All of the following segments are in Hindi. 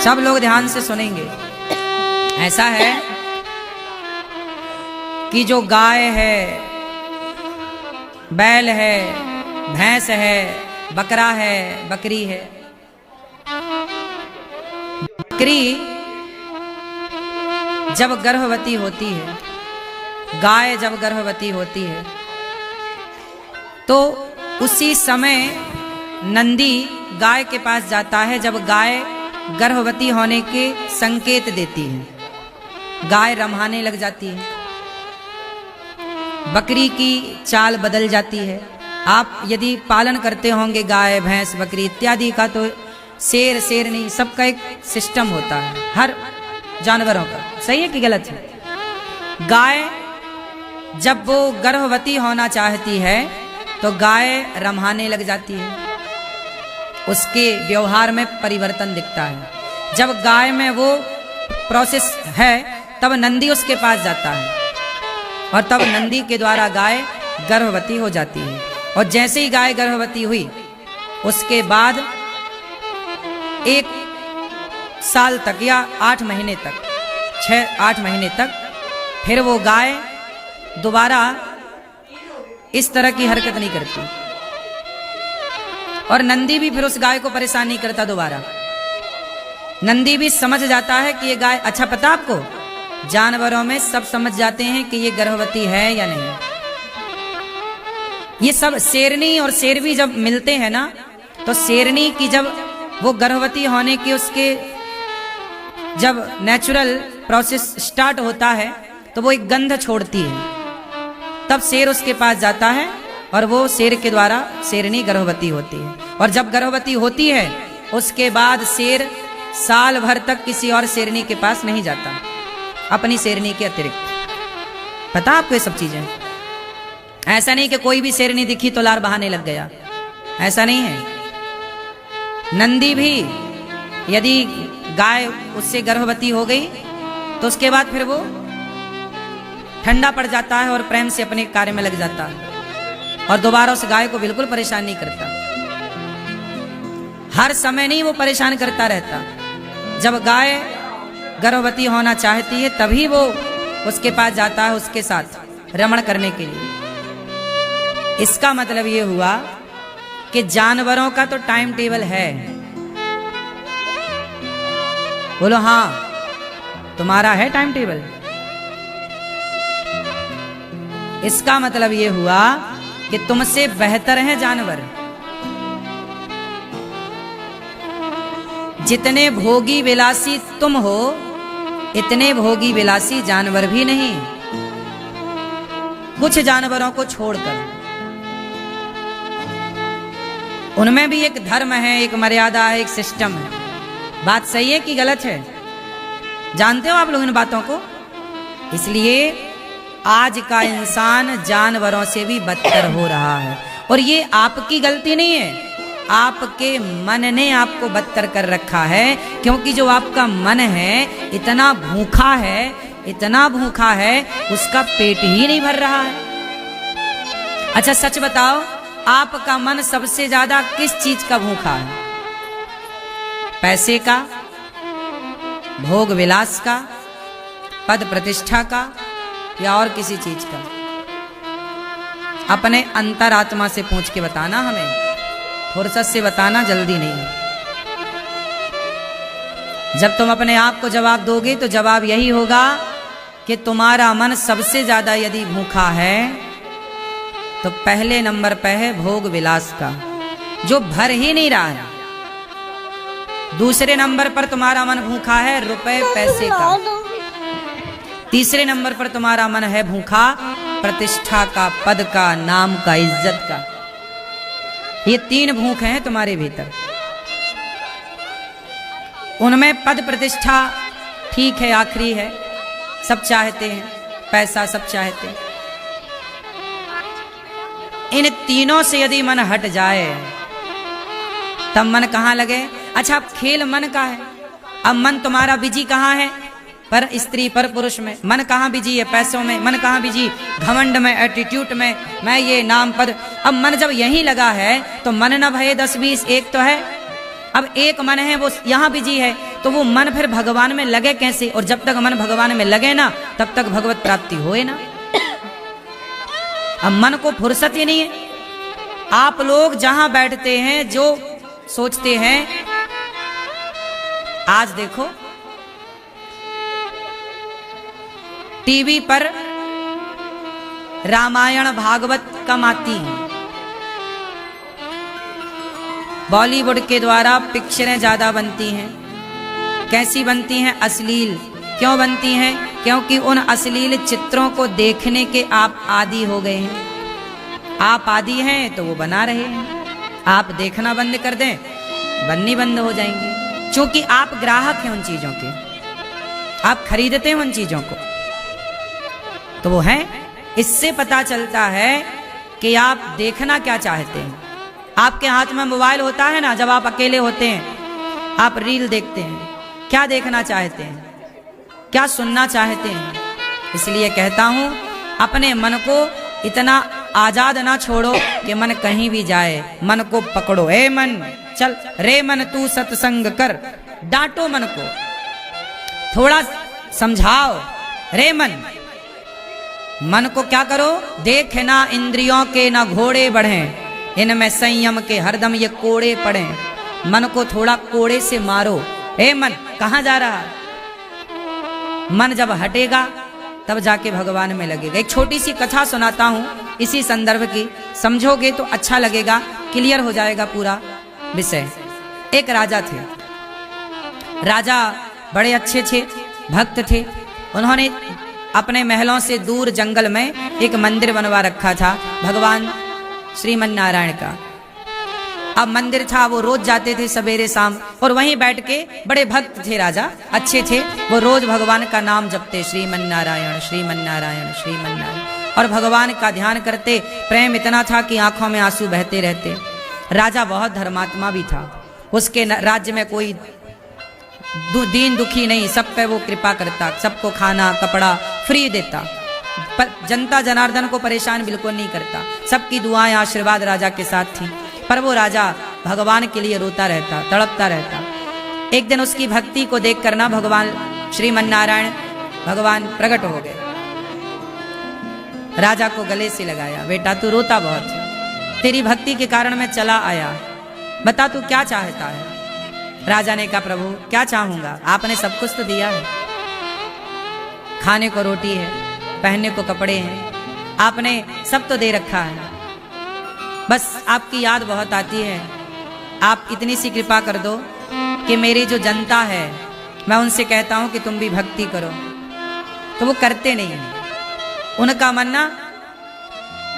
सब लोग ध्यान से सुनेंगे। ऐसा है कि जो गाय है, बैल है, भैंस है, बकरा है, बकरी है। बकरी जब गर्भवती होती है, गाय जब गर्भवती होती है, तो उसी समय नंदी गाय के पास जाता है जब गाय गर्भवती होने के संकेत देती है। गाय रम्हाने लग जाती है, बकरी की चाल बदल जाती है। आप यदि पालन करते होंगे गाय, भैंस, बकरी इत्यादि का, तो शेर, शेरनी सबका एक सिस्टम होता है, हर जानवरों का। सही है कि गलत है? गाय जब वो गर्भवती होना चाहती है तो गाय रम्हाने लग जाती है, उसके व्यवहार में परिवर्तन दिखता है। जब गाय में वो प्रोसेस है तब नंदी उसके पास जाता है और तब नंदी के द्वारा गाय गर्भवती हो जाती है। और जैसे ही गाय गर्भवती हुई उसके बाद 1 साल तक या 8 महीने तक, 6-8 महीने तक फिर वो गाय दोबारा इस तरह की हरकत नहीं करती और नंदी भी फिर उस गाय को परेशान नहीं करता दोबारा। नंदी भी समझ जाता है कि ये गाय, अच्छा पता आपको, जानवरों में सब समझ जाते हैं कि ये गर्भवती है या नहीं। ये सब शेरनी और शेरवी जब मिलते हैं ना, तो शेरनी की जब वो गर्भवती होने की उसके जब नेचुरल प्रोसेस स्टार्ट होता है तो वो एक गंध छोड़ती है, तब शेर उसके पास जाता है और वो शेर के द्वारा शेरनी गर्भवती होती है। और जब गर्भवती होती है उसके बाद शेर साल भर तक किसी और शेरनी के पास नहीं जाता, अपनी शेरनी के अतिरिक्त। पता आपको ये सब चीजें? ऐसा नहीं कि कोई भी शेरनी दिखी तो लार बहाने लग गया, ऐसा नहीं है। नंदी भी यदि गाय उससे गर्भवती हो गई तो उसके बाद फिर वो ठंडा पड़ जाता है और प्रेम से अपने कार्य में लग जाता है और दोबारा उस गाय को बिल्कुल परेशान नहीं करता। हर समय नहीं वो परेशान करता रहता, जब गाय गर्भवती होना चाहती है तभी वो उसके पास जाता है उसके साथ रमण करने के लिए। इसका मतलब ये हुआ कि जानवरों का तो टाइम टेबल है। बोलो हाँ, तुम्हारा है टाइम टेबल। इसका मतलब ये हुआ कि तुमसे बेहतर हैं जानवर। जितने भोगी विलासी तुम हो, इतने भोगी विलासी जानवर भी नहीं, कुछ जानवरों को छोड़कर। उनमें भी एक धर्म है, एक मर्यादा है, एक सिस्टम है। बात सही है कि गलत है? जानते हो आप लोग इन बातों को? इसलिए आज का इंसान जानवरों से भी बदतर हो रहा है और ये आपकी गलती नहीं है, आपके मन ने आपको बदतर कर रखा है। क्योंकि जो आपका मन है इतना भूखा है, इतना भूखा है, उसका पेट ही नहीं भर रहा है। अच्छा सच बताओ, आपका मन सबसे ज्यादा किस चीज का भूखा है? पैसे का, भोग विलास का, पद प्रतिष्ठा का, या और किसी चीज का? अपने अंतरात्मा से पूछ के बताना, हमें फुर्सत से बताना, जल्दी नहीं। जब तुम अपने आप को जवाब दोगे तो जवाब यही होगा कि तुम्हारा मन सबसे ज्यादा यदि भूखा है तो पहले नंबर पे है भोग विलास का, जो भर ही नहीं रहा है। दूसरे नंबर पर तुम्हारा मन भूखा है रुपए पैसे का। तीसरे नंबर पर तुम्हारा मन है भूखा प्रतिष्ठा का, पद का, नाम का, इज्जत का। ये 3 भूख हैं तुम्हारे भीतर। उनमें पद प्रतिष्ठा ठीक है, आखिरी है, सब चाहते हैं, पैसा सब चाहते हैं। इन तीनों से यदि मन हट जाए तब मन कहाँ लगे? अच्छा, अब खेल मन का है, अब मन तुम्हारा बिजी कहाँ है? पर स्त्री पर पुरुष में। मन कहाँ बिजी है? पैसों में। मन कहाँ बिजी? घमंड में, एटीट्यूड में, मैं ये नाम पद। अब मन जब यहीं लगा है तो मन न भये 10-20, एक तो है। अब एक मन है वो यहाँ बिजी है, तो वो मन फिर भगवान में लगे कैसे? और जब तक मन भगवान में लगे ना, तब तक भगवत प्राप्ति होए ना। अब मन को फुर्सत ही नहीं है। आप लोग जहां बैठते हैं जो सोचते हैं, आज देखो टीवी पर रामायण भागवत कम आती है, बॉलीवुड के द्वारा पिक्चरें ज्यादा बनती हैं। कैसी बनती हैं? अश्लील। क्यों बनती हैं? क्योंकि उन अश्लील चित्रों को देखने के आप आदी हो गए हैं। आप आदी हैं तो वो बना रहे हैं। आप देखना बंद कर दें, बननी बंद हो जाएंगी, क्योंकि आप ग्राहक हैं उन चीजों के, आप खरीदते हैं उन चीजों को। तो वो है, इससे पता चलता है कि आप देखना क्या चाहते हैं। आपके हाथ में मोबाइल होता है ना, जब आप अकेले होते हैं आप रील देखते हैं, क्या देखना चाहते हैं, क्या सुनना चाहते हैं। इसलिए कहता हूं, अपने मन को इतना आजाद ना छोड़ो कि मन कहीं भी जाए। मन को पकड़ो, ए मन चल, रे मन तू सत्संग कर। डांटो मन को, थोड़ा समझाओ। रे मन को क्या करो? देखना इंद्रियों के ना घोड़े बढ़े, इनमें संयम के हरदम ये कोड़े पड़े। मन को थोड़ा कोड़े से मारो। ए मन, कहां जा रहा? मन जब हटेगा तब जाके भगवान में लगेगा। एक छोटी सी कथा सुनाता हूं इसी संदर्भ की, समझोगे तो अच्छा लगेगा, क्लियर हो जाएगा पूरा विषय। एक राजा थे, राजा बड़े अच्छे थे, भक्त थे। उन्होंने अपने महलों से दूर जंगल में एक मंदिर बनवा रखा था भगवान श्रीमन नारायण का। अब मंदिर था, वो रोज जाते थे सवेरे शाम, और वहीं बैठ के, बड़े भक्त थे राजा, अच्छे थे, वो रोज भगवान का नाम जपते, श्रीमन नारायण श्रीमन नारायण श्रीमन नारायण, और भगवान का ध्यान करते। प्रेम इतना था कि आंखों में आंसू बहते रहते। राजा बहुत धर्मात्मा भी था, उसके राज्य में कोई दीन दुखी नहीं, सब पे वो कृपा करता, सबको खाना कपड़ा फ्री देता, पर जनता जनार्दन को परेशान बिल्कुल नहीं करता। सबकी दुआएं आशीर्वाद राजा के साथ थी। पर वो राजा भगवान के लिए रोता रहता, तड़पता रहता। एक दिन उसकी भक्ति को देख कर ना भगवान श्रीमन नारायण भगवान प्रकट हो गए। राजा को गले से लगाया, बेटा तू रोता बहुत है, तेरी भक्ति के कारण मैं चला आया, बता तू क्या चाहता है। राजा ने कहा, प्रभु क्या चाहूंगा, आपने सब कुछ तो दिया है, खाने को रोटी है, पहनने को कपड़े हैं, आपने सब तो दे रखा है, बस आपकी याद बहुत आती है। आप इतनी सी कृपा कर दो कि मेरी जो जनता है, मैं उनसे कहता हूं कि तुम भी भक्ति करो, तो वो करते नहीं हैं। उनका मन ना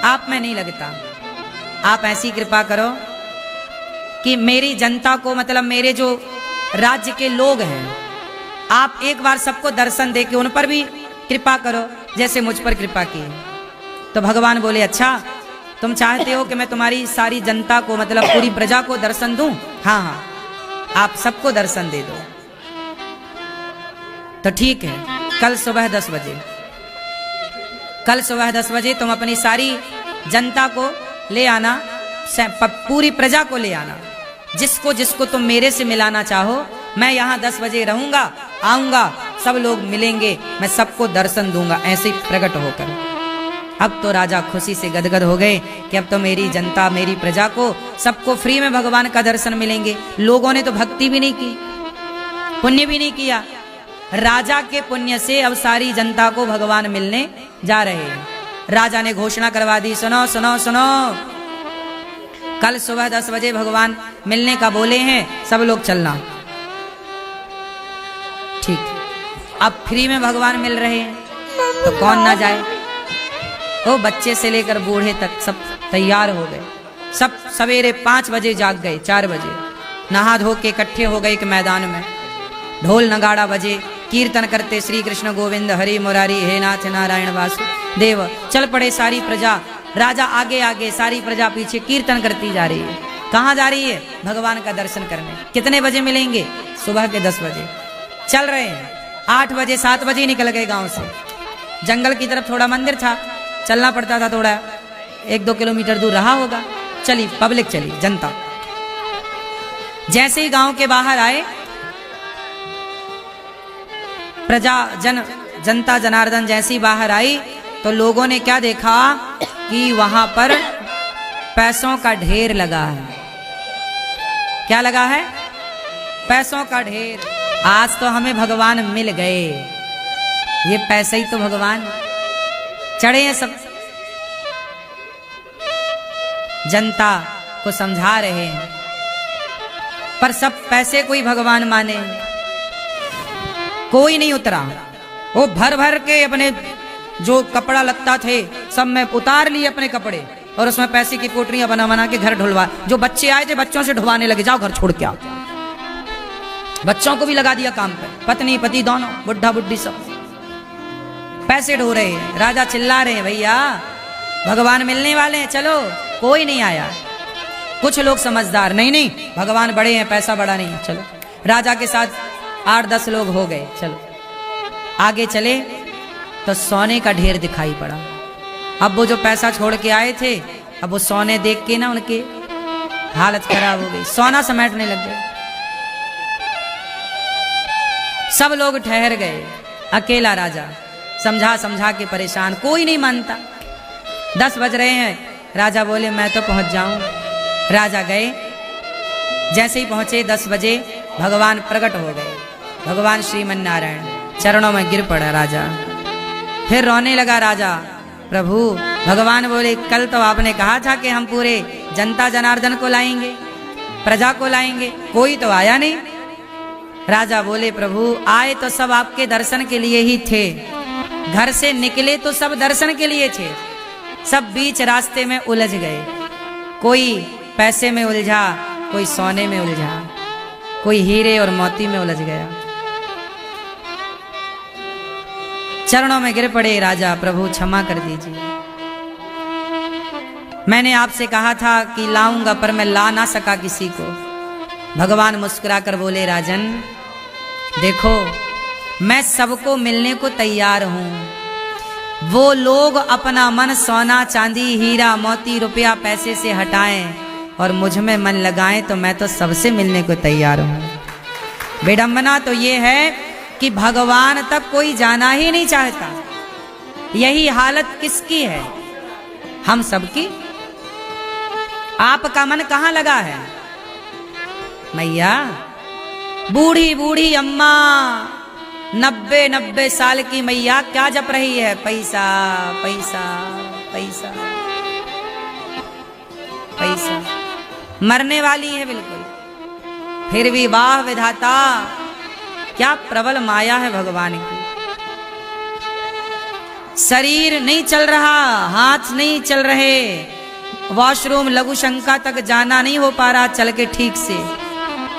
आप में नहीं लगता। आप ऐसी कृपा करो कि मेरी जनता को, मतलब मेरे जो राज्य के लोग हैं, आप एक बार सबको दर्शन दे के उन पर भी कृपा करो जैसे मुझ पर कृपा की। तो भगवान बोले, अच्छा तुम चाहते हो कि मैं तुम्हारी सारी जनता को, मतलब पूरी प्रजा को दर्शन दूं? हाँ हाँ, आप सबको दर्शन दे दो। तो ठीक है, कल सुबह 10 बजे, कल सुबह 10 बजे तुम अपनी सारी जनता को ले आना, पूरी प्रजा को ले आना, जिसको जिसको तुम मेरे से मिलाना चाहो। मैं यहाँ 10 बजे रहूंगा, आऊंगा, सब लोग मिलेंगे, मैं सबको दर्शन दूंगा, ऐसे प्रकट होकर। अब तो राजा खुशी से गदगद हो गए कि अब तो मेरी जनता, मेरी प्रजा को, सबको फ्री में भगवान का दर्शन मिलेंगे। लोगों ने तो भक्ति भी नहीं की, पुण्य भी नहीं किया, राजा के पुण्य से अब सारी जनता को भगवान मिलने जा रहे हैं। राजा ने घोषणा करवा दी, सुनो सुनो सुनो, कल सुबह 10 बजे भगवान मिलने का बोले हैं, सब लोग चलना। ठीक, अब फ्री में भगवान मिल रहे हैं तो कौन ना जाए। तो बच्चे से लेकर बूढ़े तक सब तैयार हो गए। सब सवेरे 5 बजे जाग गए, 4 बजे नहा धो के इकट्ठे हो गए एक मैदान में। ढोल नगाड़ा बजे, कीर्तन करते, श्री कृष्ण गोविंद हरि मुरारी हे नाथ नारायण वासुदेव। चल पड़े सारी प्रजा, राजा आगे आगे, सारी प्रजा पीछे, कीर्तन करती जा रही है। कहाँ जा रही है? भगवान का दर्शन करने। कितने बजे मिलेंगे? सुबह के 10 बजे। चल रहे हैं, 8 बजे 7 बजे निकल गए गांव से। जंगल की तरफ थोड़ा मंदिर था, चलना पड़ता था, थोड़ा 1-2 किलोमीटर दूर रहा होगा। चली पब्लिक, चली जनता। जैसे ही गांव के बाहर आए जनता जनार्दन जैसी बाहर आई तो लोगों ने क्या देखा कि वहां पर पैसों का ढेर लगा है। क्या लगा है? पैसों का ढेर। आज तो हमें भगवान मिल गए, ये पैसे ही तो भगवान चढ़े हैं। सब जनता को समझा रहे हैं, पर सब पैसे को ही भगवान माने। कोई नहीं उतरा। वो भर भर के अपने जो कपड़ा लगता थे सब में उतार लिए अपने कपड़े, और उसमें पैसे की पोटलियां बना बना के घर ढुलवा। जो बच्चे आए थे बच्चों से ढुलवाने लगे, जाओ घर छोड़ के आओ। बच्चों को भी लगा दिया काम पे, पत्नी पति दोनों, बुढ़ा बुढ़ी सब पैसे ढो रहे हैं। राजा चिल्ला रहे हैं, भैया भगवान मिलने वाले हैं, चलो। कोई नहीं आया। कुछ लोग समझदार, नहीं नहीं भगवान बड़े हैं, पैसा बड़ा नहीं है, चलो। राजा के साथ 8-10 लोग हो गए, चलो आगे चले तो सोने का ढेर दिखाई पड़ा। अब वो जो पैसा छोड़ के आए थे, अब वो सोने देख के ना उनके हालत खराब हो गई, सोना समेटने लग गए। सब लोग ठहर गए, अकेला राजा समझा समझा के परेशान, कोई नहीं मानता। 10 बज रहे हैं, राजा बोले मैं तो पहुंच जाऊं। राजा गए, जैसे ही पहुंचे 10 बजे भगवान प्रकट हो गए। भगवान श्रीमन नारायण चरणों में गिर पड़ा राजा। फिर रोने लगा राजा, प्रभु। भगवान बोले कल तो आपने कहा था कि हम पूरे जनता जनार्दन को लाएंगे, प्रजा को लाएंगे, कोई तो आया नहीं। राजा बोले प्रभु आए तो सब आपके दर्शन के लिए ही थे, घर से निकले तो सब दर्शन के लिए थे, सब बीच रास्ते में उलझ गए। कोई पैसे में उलझा, कोई सोने में उलझा, कोई हीरे और मोती में उलझ गया। चरणों में गिर पड़े राजा, प्रभु क्षमा कर दीजिए, मैंने आपसे कहा था कि लाऊंगा पर मैं ला ना सका किसी को। भगवान मुस्कुराकर बोले राजन देखो मैं सबको मिलने को तैयार हूं। वो लोग अपना मन सोना चांदी हीरा मोती रुपया पैसे से हटाएं और मुझ में मन लगाएं तो मैं तो सबसे मिलने को तैयार हूं। विडंबना तो ये है कि भगवान तक कोई जाना ही नहीं चाहता। यही हालत किसकी है? हम सबकी। आपका मन कहां लगा है? मैया बूढ़ी बूढ़ी अम्मा 90 साल की मैया क्या जप रही है? पैसा पैसा पैसा पैसा। मरने वाली है बिल्कुल, फिर भी वाह विधाता, क्या प्रबल माया है भगवान की। शरीर नहीं चल रहा, हाथ नहीं चल रहे, वॉशरूम लघु शंका तक जाना नहीं हो पा रहा चल के ठीक से,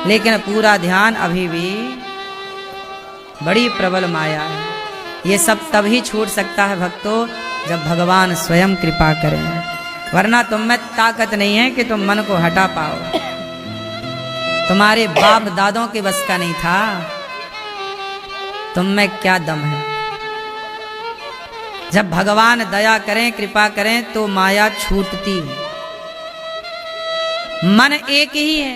लेकिन पूरा ध्यान अभी भी। बड़ी प्रबल माया है। ये सब तभी छूट सकता है भक्तों जब भगवान स्वयं कृपा करें, वरना तुम में ताकत नहीं है कि तुम मन को हटा पाओ। तुम्हारे बाप दादों के बस का नहीं था, तुम में क्या दम है। जब भगवान दया करें कृपा करें तो माया छूटती है। मन एक ही है,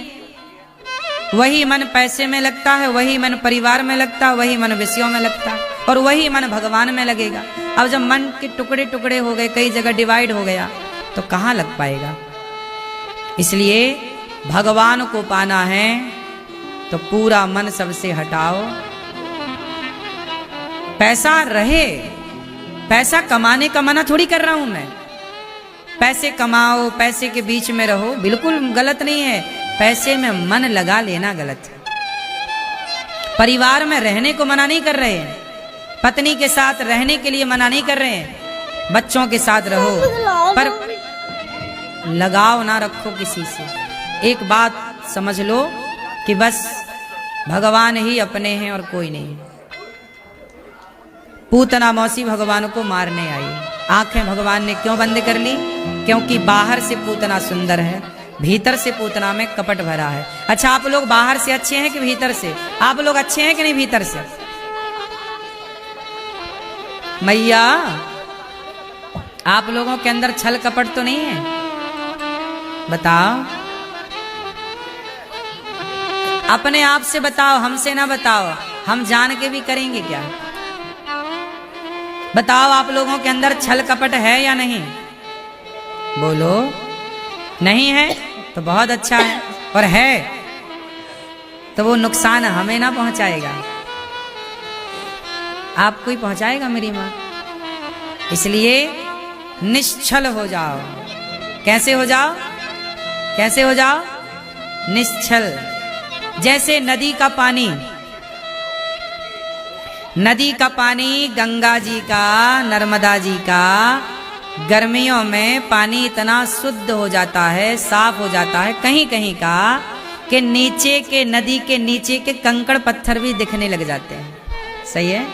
वही मन पैसे में लगता है, वही मन परिवार में लगता है, वही मन विषयों में लगता है, और वही मन भगवान में लगेगा। अब जब मन के टुकड़े टुकड़े हो गए, कई जगह डिवाइड हो गया, तो कहां लग पाएगा। इसलिए भगवान को पाना है तो पूरा मन सबसे हटाओ। पैसा रहे, पैसा कमाने का मना थोड़ी कर रहा हूं मैं। पैसे कमाओ, पैसे के बीच में रहो, बिल्कुल गलत नहीं है। पैसे में मन लगा लेना गलत है। परिवार में रहने को मना नहीं कर रहे हैं, पत्नी के साथ रहने के लिए मना नहीं कर रहे हैं, बच्चों के साथ रहो, पर लगाव ना रखो किसी से। एक बात समझ लो कि बस भगवान ही अपने हैं और कोई नहीं। पूतना मौसी भगवान को मारने आई, आंखें भगवान ने क्यों बंद कर ली? क्योंकि बाहर से पूतना सुंदर है, भीतर से पूतना में कपट भरा है। अच्छा, आप लोग बाहर से अच्छे हैं कि भीतर से? आप लोग अच्छे हैं कि नहीं भीतर से? मैया आप लोगों के अंदर छल कपट तो नहीं है? बताओ, अपने आप से बताओ, हमसे ना बताओ। हम जान के भी करेंगे क्या? बताओ आप लोगों के अंदर छल कपट है या नहीं? बोलो नहीं है तो बहुत अच्छा है, और है तो वो नुकसान हमें ना पहुंचाएगा, आपको ही पहुंचाएगा मेरी मां। इसलिए निश्चल हो जाओ। कैसे हो जाओ? कैसे हो जाओ? निश्चल। जैसे नदी का पानी, नदी का पानी गंगा जी का, नर्मदा जी का, गर्मियों में पानी इतना शुद्ध हो जाता है, साफ हो जाता है कहीं कहीं का, कि नीचे के, नदी के नीचे के कंकड़ पत्थर भी दिखने लग जाते हैं। सही है?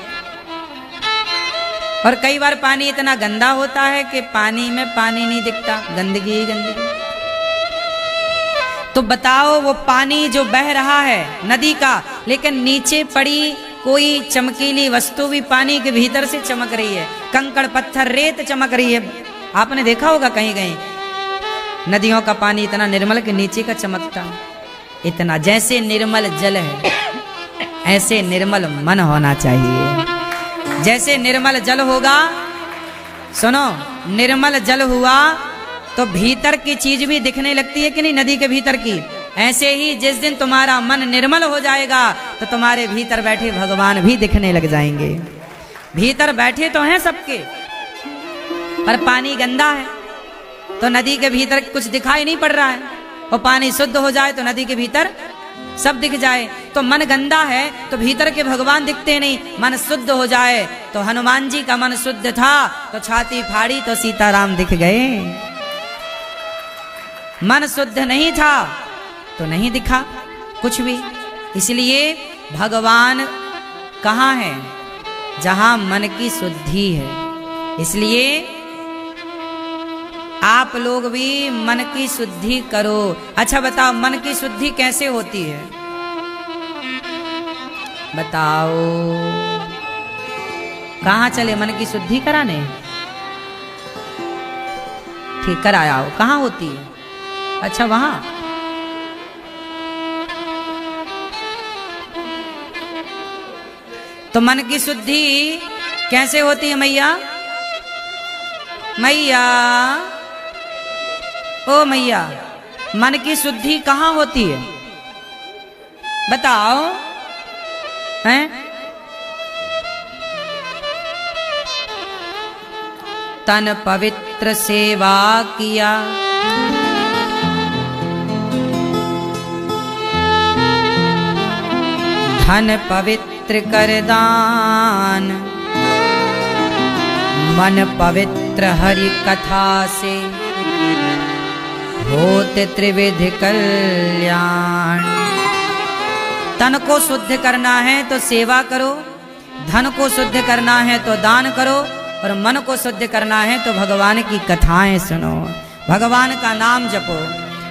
और कई बार पानी इतना गंदा होता है कि पानी में पानी नहीं दिखता, गंदगी ही गंदगी। तो बताओ वो पानी जो बह रहा है नदी का, लेकिन नीचे पड़ी कोई चमकीली वस्तु भी पानी के भीतर से चमक रही है, कंकड़ पत्थर रेत चमक रही है। आपने देखा होगा कहीं कहीं नदियों का पानी इतना निर्मल कि नीचे का चमकता। इतना जैसे निर्मल जल है ऐसे निर्मल मन होना चाहिए। जैसे निर्मल जल होगा, सुनो, निर्मल जल हुआ तो भीतर की चीज भी दिखने लगती है कि नहीं, नदी के भीतर की। ऐसे ही जिस दिन तुम्हारा मन निर्मल हो जाएगा तो तुम्हारे भीतर बैठे भगवान भी दिखने लग जाएंगे। भीतर बैठे तो हैं सबके, पर पानी गंदा है तो नदी के भीतर कुछ दिखाई नहीं पड़ रहा है। और पानी शुद्ध हो जाए तो नदी के भीतर सब दिख जाए। तो मन गंदा है तो भीतर के भगवान दिखते नहीं। मन शुद्ध हो जाए तो हनुमान जी का मन शुद्ध था तो छाती फाड़ी तो सीताराम दिख गए। मन शुद्ध नहीं था तो नहीं दिखा कुछ भी। इसलिए भगवान कहाँ है? जहां मन की शुद्धि है। इसलिए आप लोग भी मन की शुद्धि करो। अच्छा बताओ, मन की शुद्धि कैसे होती है? बताओ, कहाँ चले मन की शुद्धि कराने? ठीक कराया हो, कहाँ होती है? अच्छा वहां। तो मन की शुद्धि कैसे होती है मैया? मैया, ओ मैया, मन की शुद्धि कहाँ होती है? बताओ हैं? तन पवित्र सेवा किया, धन पवित्र कर दान, मन पवित्र हरि कथा से होते त्रिविध कल्याण। तन को शुद्ध करना है तो सेवा करो, धन को शुद्ध करना है तो दान करो, और मन को शुद्ध करना है तो भगवान की कथाएं सुनो, भगवान का नाम जपो।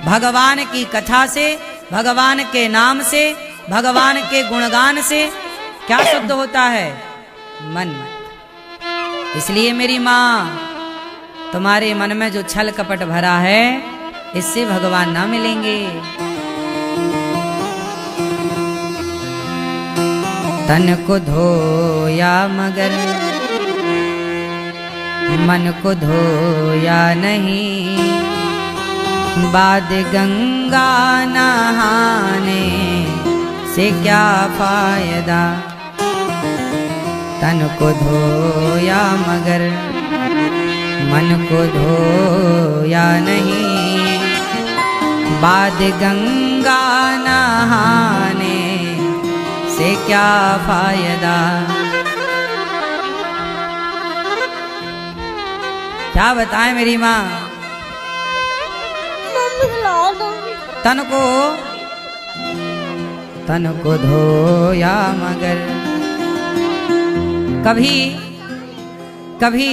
भगवान की कथा से, भगवान के नाम से, भगवान के गुणगान से क्या शुद्ध होता है? मन। इसलिए मेरी माँ, तुम्हारे मन में जो छल कपट भरा है इससे भगवान ना मिलेंगे। तन को धोया मगर मन को धोया नहीं, बाद गंगा नहाने से क्या फायदा। तन को धोया मगर मन को धोया नहीं, बाद गंगा नहाने से क्या फायदा। क्या बताएं मेरी माँ? तन को धोया मगर कभी कभी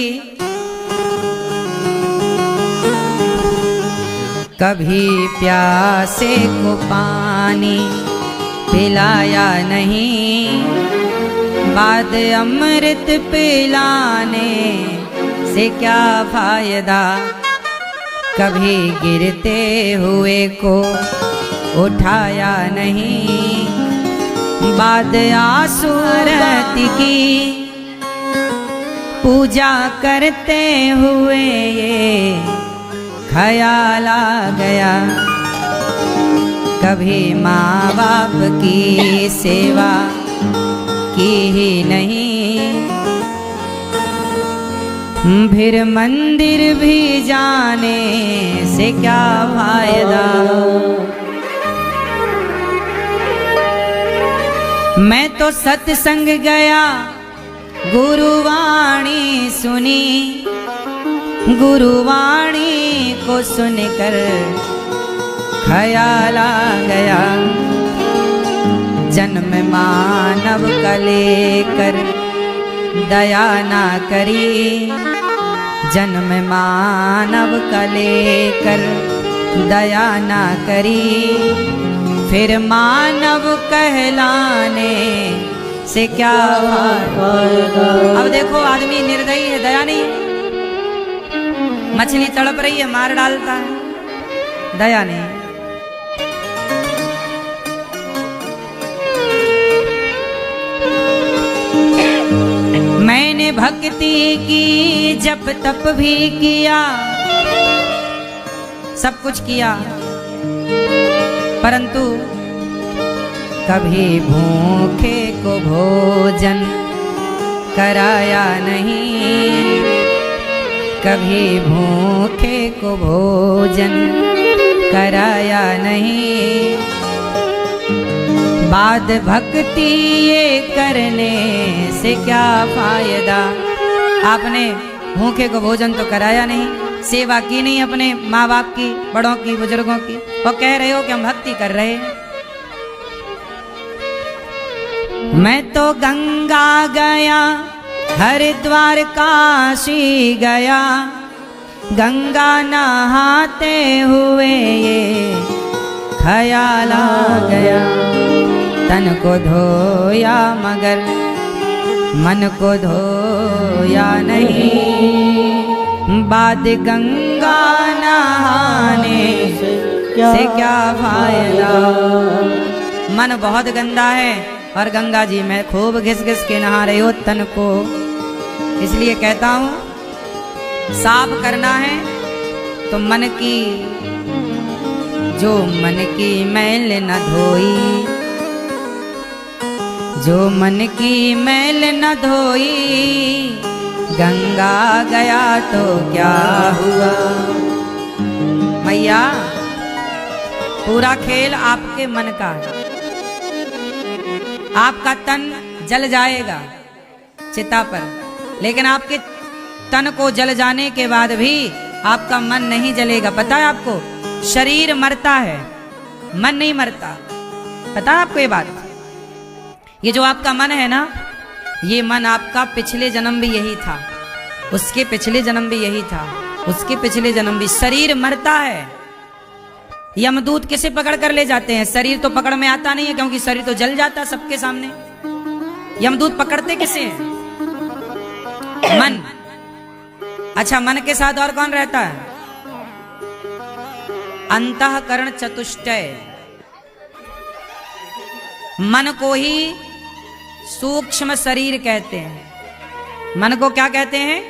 कभी प्यासे को पानी पिलाया नहीं, बाद अमृत पिलाने से क्या फायदा। कभी गिरते हुए को उठाया नहीं, बाद आंसू रति की पूजा करते हुए ये ख्याल आ गया, कभी माँ बाप की सेवा की ही नहीं, फिर मंदिर भी जाने से क्या फायदा। मैं तो सत्संग गया, गुरुवाणी सुनी, गुरुवाणी को सुनकर ख्याल आ गया, जन्म मानव का लेकर दया ना करी, जन्म मानव का लेकर दया ना करी, फिर मानव कहलाने से क्या फायदा। अब देखो आदमी निर्दयी है, दया नहीं, मछली तड़प रही है मार डालता है, दया नहीं। मैंने भक्ति की, जप तप भी किया, सब कुछ किया, परंतु कभी भूखे को भोजन कराया नहीं, कभी भूखे को भोजन कराया नहीं। बाद भक्ति ये करने से क्या फायदा। आपने भूखे को भोजन तो कराया नहीं, सेवा की नहीं अपने माँ बाप की, बड़ों की, बुजुर्गों की, और कह रहे हो कि हम भक्ति कर रहे हैं। मैं तो गंगा गया, हरिद्वार काशी गया, गंगा नहाते हुए ये ख्याल आ गया, तन को धोया मगर मन को धोया नहीं, बाद गंगा नहाने से क्या फायदा। मन बहुत गंदा है और गंगा जी में खूब घिस घिस के नहा रहे हो तन को, इसलिए कहता हूं साफ करना है तो मन की, जो मन की मैल न धोई, जो मन की मैल न धोई, गंगा गया तो क्या हुआ। मैया पूरा खेल आपके मन का है, आपका तन जल जाएगा चिता पर, लेकिन आपके तन को जल जाने के बाद भी आपका मन नहीं जलेगा। पता है आपको, शरीर मरता है, मन नहीं मरता। पता है आपको ये बात? ये जो आपका मन है ना, ये मन आपका पिछले जन्म भी यही था, उसके पिछले जन्म भी यही था, उसके पिछले जन्म भी। शरीर मरता है, यमदूत किसे पकड़ कर ले जाते हैं? शरीर तो पकड़ में आता नहीं है, क्योंकि शरीर तो जल जाता है सबके सामने। यमदूत पकड़ते किसे हैं? मन। अच्छा, मन के साथ और कौन रहता है? अंतःकरण चतुष्टय। मन को ही सूक्ष्म शरीर कहते हैं। मन को क्या कहते हैं?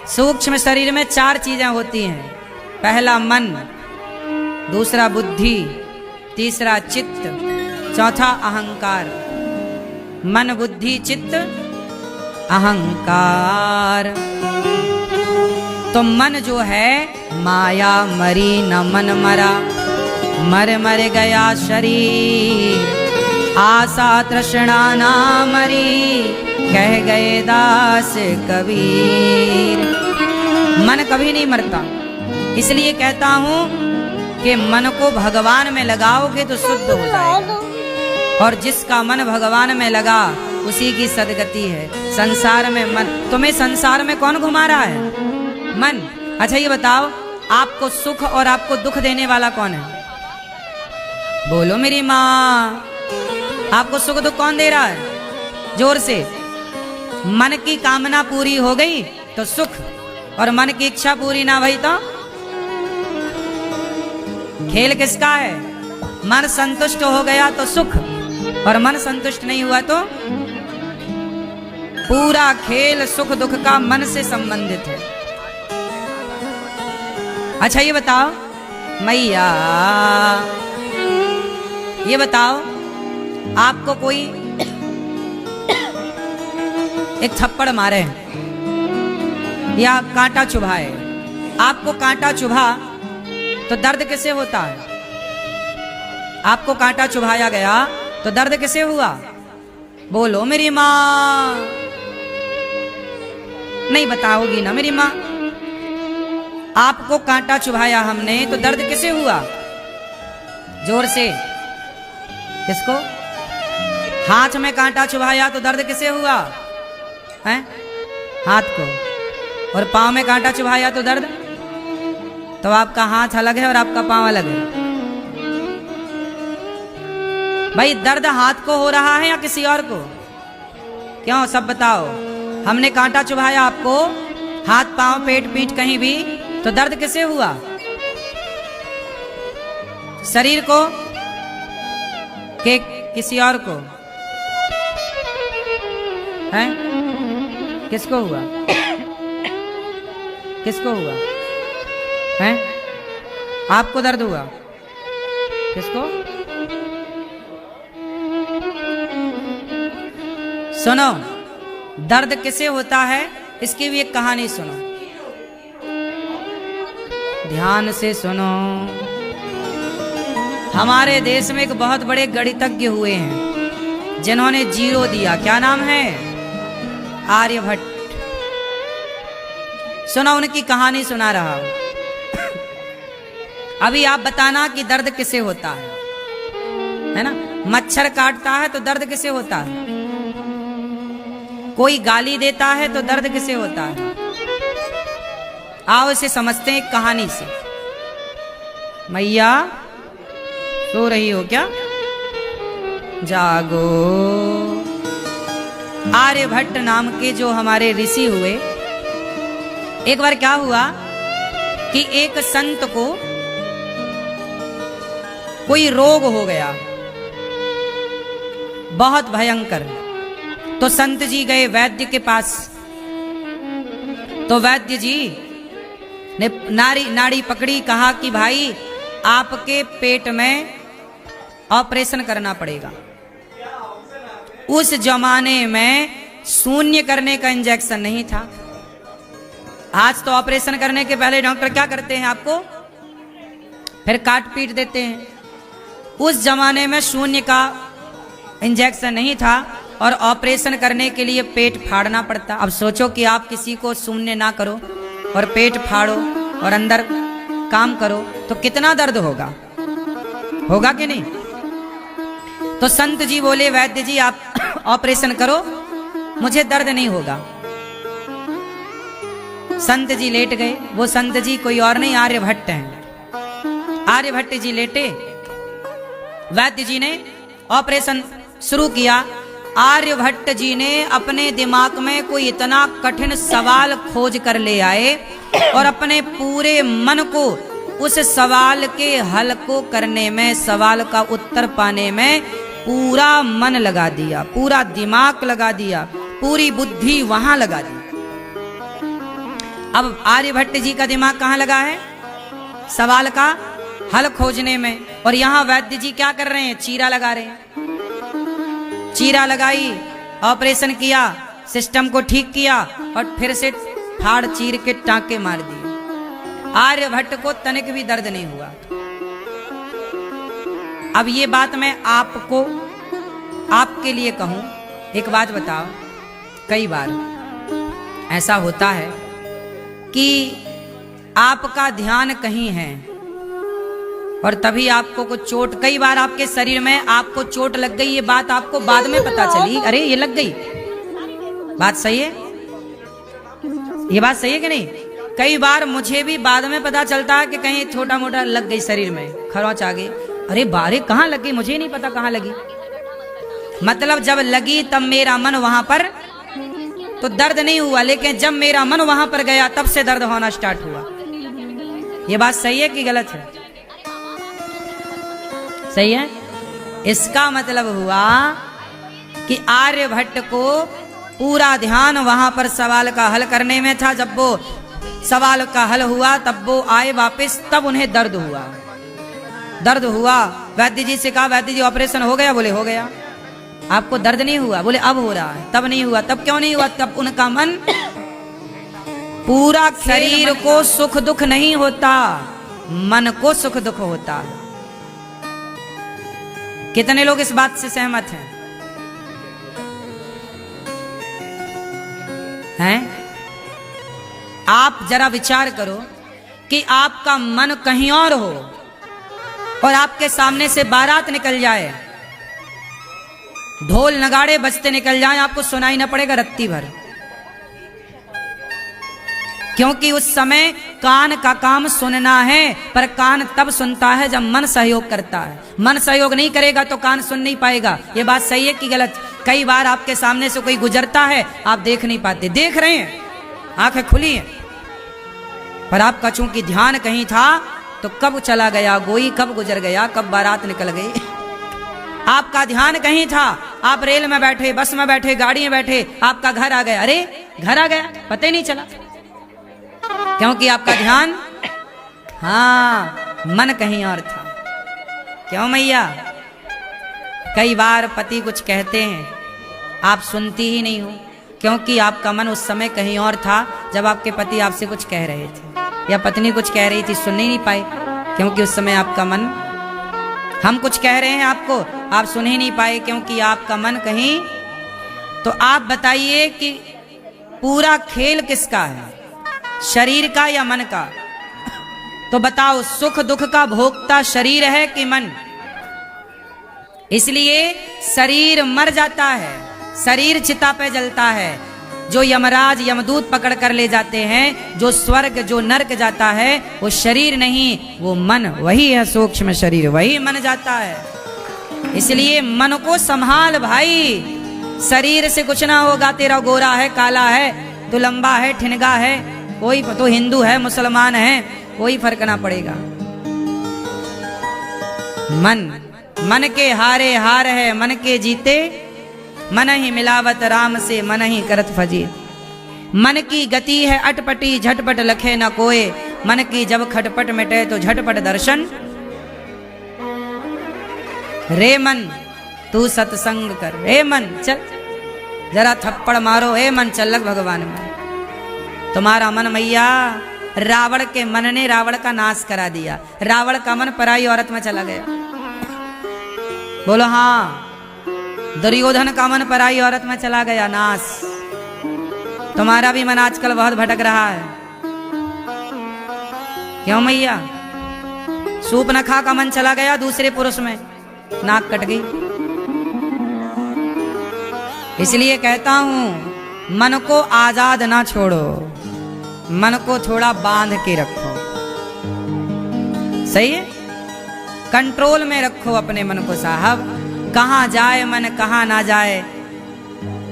सूक्ष्म शरीर में 4 चीजें होती हैं। पहला मन, दूसरा बुद्धि, तीसरा चित्त, चौथा अहंकार। मन, बुद्धि, चित्त, अहंकार। तो मन जो है, माया मरी न मन मरा, मर मर गया शरीर, आशा तृष्णा ना मरी, कह गए दास कबीर। मन कभी नहीं मरता, इसलिए कहता हूं कि मन को भगवान में लगाओगे तो शुद्ध हो जाएगा, और जिसका मन भगवान में लगा उसी की सदगति है। संसार में मन, तुम्हें संसार में कौन घुमा रहा है? मन। अच्छा ये बताओ, आपको सुख और आपको दुख देने वाला कौन है? बोलो मेरी माँ, आपको सुख दुख कौन दे रहा है? जोर से। मन की कामना पूरी हो गई तो सुख, और मन की इच्छा पूरी ना भई तो? खेल किसका है? मन संतुष्ट हो गया तो सुख, और मन संतुष्ट नहीं हुआ तो? पूरा खेल सुख दुख का मन से संबंधित है। अच्छा ये बताओ मैया, ये बताओ आपको कोई एक थप्पड़ मारे या कांटा चुभाए, आपको कांटा चुभा तो दर्द किसे होता है? आपको कांटा चुभाया गया तो दर्द किसे हुआ? बोलो मेरी माँ। नहीं बताओगी ना मेरी माँ? आपको कांटा चुभाया हमने तो दर्द किसे हुआ? जोर से। किसको? हाथ में कांटा चुभाया तो दर्द किसे हुआ है? हाथ को। और पांव में कांटा चुभाया तो दर्द? तो आपका हाथ अलग है और आपका पांव अलग है। भाई दर्द हाथ को हो रहा है या किसी और को? क्यों सब बताओ। हमने कांटा चुभाया आपको, हाथ पांव पेट पीठ कहीं भी, तो दर्द किसे हुआ? शरीर को कि किसी और को? हैं? किसको हुआ? किसको हुआ? हैं? आपको दर्द हुआ? किसको? सुनो, दर्द किसे होता है इसकी भी एक कहानी सुनो, ध्यान से सुनो। हमारे देश में एक बहुत बड़े गणितज्ञ हुए हैं जिन्होंने जीरो दिया। क्या नाम है? आर्यभट्ट। सुनो, उनकी कहानी सुना रहा हूं। अभी आप बताना कि दर्द किसे होता है ना? मच्छर काटता है तो दर्द किसे होता है? कोई गाली देता है तो दर्द किसे होता है? आओ इसे समझते हैं एक कहानी से। मैया सो रही हो क्या? जागो। आर्यभट्ट नाम के जो हमारे ऋषि हुए, एक बार क्या हुआ कि एक संत को कोई रोग हो गया बहुत भयंकर। तो संत जी गए वैद्य के पास। तो वैद्य जी ने नाड़ी पकड़ी, कहा कि भाई आपके पेट में ऑपरेशन करना पड़ेगा। उस जमाने में शून्य करने का इंजेक्शन नहीं था। आज तो ऑपरेशन करने के पहले डॉक्टर क्या करते हैं? आपको फिर काट पीट देते हैं। उस जमाने में शून्य का इंजेक्शन नहीं था और ऑपरेशन करने के लिए पेट फाड़ना पड़ता। अब सोचो कि आप किसी को शून्य ना करो और पेट फाड़ो और अंदर काम करो तो कितना दर्द होगा? होगा कि नहीं? तो संत जी बोले वैद्य जी आप ऑपरेशन करो, मुझे दर्द नहीं होगा। संत जी लेट गए। वो संत जी कोई और नहीं, आर्यभट्ट हैं। आर्यभट्ट जी लेटे, वैद्य जी ने ऑपरेशन शुरू किया। आर्यभट्ट जी ने अपने दिमाग में कोई इतना कठिन सवाल खोज कर ले आए और अपने पूरे मन को उस सवाल के हल को करने में, सवाल का उत्तर पाने में पूरा मन लगा दिया, पूरा दिमाग लगा दिया, पूरी बुद्धि वहां लगा दी। अब आर्यभट्ट जी का दिमाग कहाँ लगा है? सवाल का हल खोजने में। और यहां वैद्य जी क्या कर रहे हैं? चीरा लगा रहे हैं। चीरा लगाई, ऑपरेशन किया, सिस्टम को ठीक किया और फिर से फाड़ चीर के टांके मार दिए। आर्यभट्ट को तनिक भी दर्द नहीं हुआ। अब ये बात मैं आपको, आपके लिए कहूं, एक बात बताओ, कई बार ऐसा होता है कि आपका ध्यान कहीं है और तभी आपको कुछ चोट, कई बार आपके शरीर में आपको चोट लग गई, ये बात आपको बाद में पता चली, अरे ये लग गई। बात सही है? ये बात सही है कि नहीं? कई बार मुझे भी बाद में पता चलता है कि कहीं छोटा मोटा लग गई शरीर में, खरोंच आ गई, अरे बारे कहाँ लग गई, मुझे नहीं पता कहाँ लगी। मतलब जब लगी तब मेरा मन वहां पर, तो दर्द नहीं हुआ, लेकिन जब मेरा मन वहां पर गया तब से दर्द होना स्टार्ट हुआ। ये बात सही है कि गलत है? सही है। इसका मतलब हुआ कि आर्यभट्ट को पूरा ध्यान वहां पर सवाल का हल करने में था। जब वो सवाल का हल हुआ तब वो आए वापस, तब उन्हें दर्द हुआ। दर्द हुआ, वैद्य जी से कहा, वैद्य जी ऑपरेशन हो गया? बोले हो गया। आपको दर्द नहीं हुआ? बोले अब हो रहा है। तब नहीं हुआ। तब क्यों नहीं हुआ? तब उनका मन पूरा, शरीर को सुख दुख नहीं होता, मन को सुख दुख होता है। कितने लोग इस बात से सहमत हैं? हैं? आप जरा विचार करो कि आपका मन कहीं और हो और आपके सामने से बारात निकल जाए, ढोल नगाड़े बजते निकल जाएं, आपको सुनाई न पड़ेगा रत्ती भर, क्योंकि उस समय कान का काम सुनना है। पर कान तब सुनता है जब मन सहयोग करता है। मन सहयोग नहीं करेगा तो कान सुन नहीं पाएगा। ये बात सही है कि गलत? कई बार आपके सामने से कोई गुजरता है, आप देख नहीं पाते, देख रहे हैं, आंखें खुली हैं, पर आपका चूंकि ध्यान कहीं था तो कब चला गया गोई, कब गुजर गया, कब बारात निकल गई। आपका ध्यान कहीं था, आप रेल में बैठे, बस में बैठे, गाड़ी में बैठे, आपका घर आ गया, अरे घर आ गया, पता ही नहीं चला, क्योंकि आपका ध्यान, हाँ, मन कहीं और था। क्यों मैया? कई बार पति कुछ कहते हैं, आप सुनती ही नहीं हो, क्योंकि आपका मन उस समय कहीं और था जब आपके पति आपसे कुछ कह रहे थे, या पत्नी कुछ कह रही थी, सुन ही नहीं पाए, क्योंकि उस समय आपका मन, हम कुछ कह रहे हैं आपको, आप सुन ही नहीं पाए, क्योंकि आपका मन कहीं। तो आप बताइए कि पूरा खेल किसका है, शरीर का या मन का? तो बताओ, सुख दुख का भोक्ता शरीर है कि मन? इसलिए शरीर मर जाता है, शरीर चिता पे जलता है, जो यमराज यमदूत पकड़ कर ले जाते हैं, जो स्वर्ग जो नरक जाता है, वो शरीर नहीं, वो मन, वही है सूक्ष्म शरीर, वही मन जाता है। इसलिए मन को संभाल भाई, शरीर से कुछ ना होगा। तेरा गोरा है, काला है, तो लंबा है, ठिनगा है, कोई तो हिंदू है, मुसलमान है, कोई फर्क ना पड़ेगा। मन के हारे हार है, मन के जीते मन ही मिलावत राम से, मन ही करत फजीत। मन की गति है अटपटी, झटपट लखे न कोय, मन की जब खटपट मिटे तो झटपट दर्शन। रे मन तू सत्संग कर, रे मन चल जरा थप्पड़ मारो, हे मन चल लग भगवान में। तुम्हारा मन मैया, रावण के मन ने रावण का नाश करा दिया। रावण का मन पराई औरत में चला गया। बोलो हाँ। दुर्योधन का मन पराई औरत में चला गया, नाश। तुम्हारा भी मन आजकल बहुत भटक रहा है। क्यों मैया? सूपनखा का मन चला गया दूसरे पुरुष में, नाक कट गई। इसलिए कहता हूं, मन को आजाद ना छोड़ो, मन को थोड़ा बांध के रखो। सही है? कंट्रोल में रखो अपने मन को साहब। कहाँ जाए मन, कहाँ ना जाए,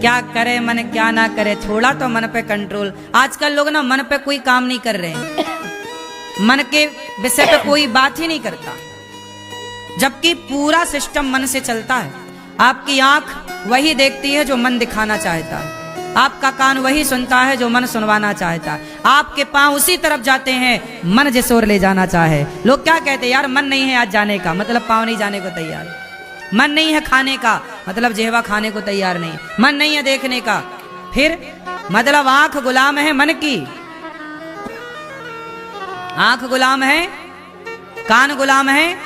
क्या करे मन, क्या ना करे, थोड़ा तो मन पे कंट्रोल। आजकल लोग ना मन पे कोई काम नहीं कर रहे हैं, मन के विषय पे कोई बात ही नहीं करता, जबकि पूरा सिस्टम मन से चलता है। आपकी आंख वही देखती है जो मन दिखाना चाहता है, आपका कान वही सुनता है जो मन सुनवाना चाहता है, आपके पांव उसी तरफ जाते हैं मन जिस ओर ले जाना चाहे। लोग क्या कहते हैं, यार मन नहीं है आज जाने का, मतलब पांव नहीं जाने को तैयार। मन नहीं है खाने का, मतलब जेहवा खाने को तैयार नहीं। मन नहीं है देखने का, फिर मतलब आंख गुलाम है मन की, आंख गुलाम है, कान गुलाम है।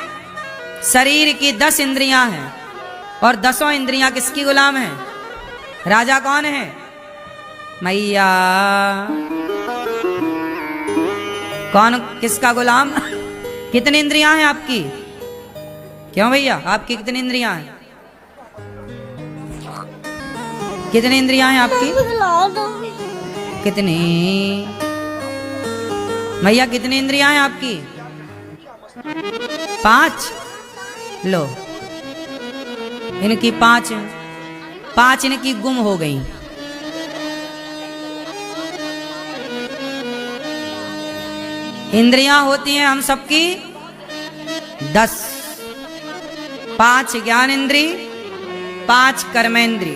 शरीर की 10 इंद्रियां हैं और 10 इंद्रियां किसकी गुलाम है? राजा कौन है? मैया। कौन, किसका गुलाम? कितनी इंद्रियां हैं आपकी? क्यों भैया, आपकी कितनी इंद्रियां हैं? कितनी इंद्रियां हैं आपकी? कितनी मैया, कितनी इंद्रियां हैं आपकी? 5। लो, इनकी 5 इनकी गुम हो गई। इंद्रियां होती हैं हम सबकी 10। 5 ज्ञान इंद्री, 5 कर्मेंद्री,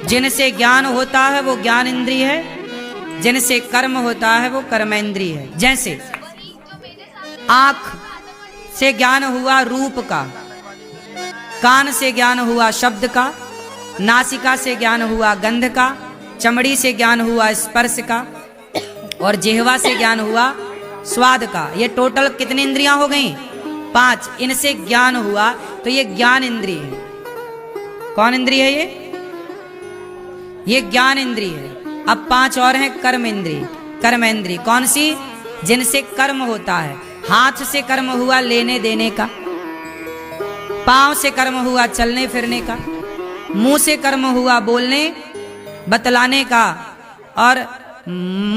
जिनसे ज्ञान होता है वो ज्ञान इंद्रिय है, जिनसे कर्म होता है वो कर्मेंद्रिय है। जैसे आंख से ज्ञान हुआ रूप का, कान से ज्ञान हुआ शब्द का, नासिका से ज्ञान हुआ गंध का, चमड़ी से ज्ञान हुआ स्पर्श का, और जिह्वा से ज्ञान हुआ स्वाद का। ये टोटल कितनी इंद्रियां हो गई? 5। इनसे ज्ञान हुआ तो ये ज्ञान इंद्रिय है। कौन इंद्रिय है ये ज्ञान इंद्रिय है। अब 5 और हैं कर्म इंद्रिय, कर्मेंद्रिय। कौन सी? जिनसे कर्म होता है। हाथ से कर्म हुआ लेने देने का, पांव से कर्म हुआ चलने फिरने का, मुंह से कर्म हुआ बोलने बतलाने का, और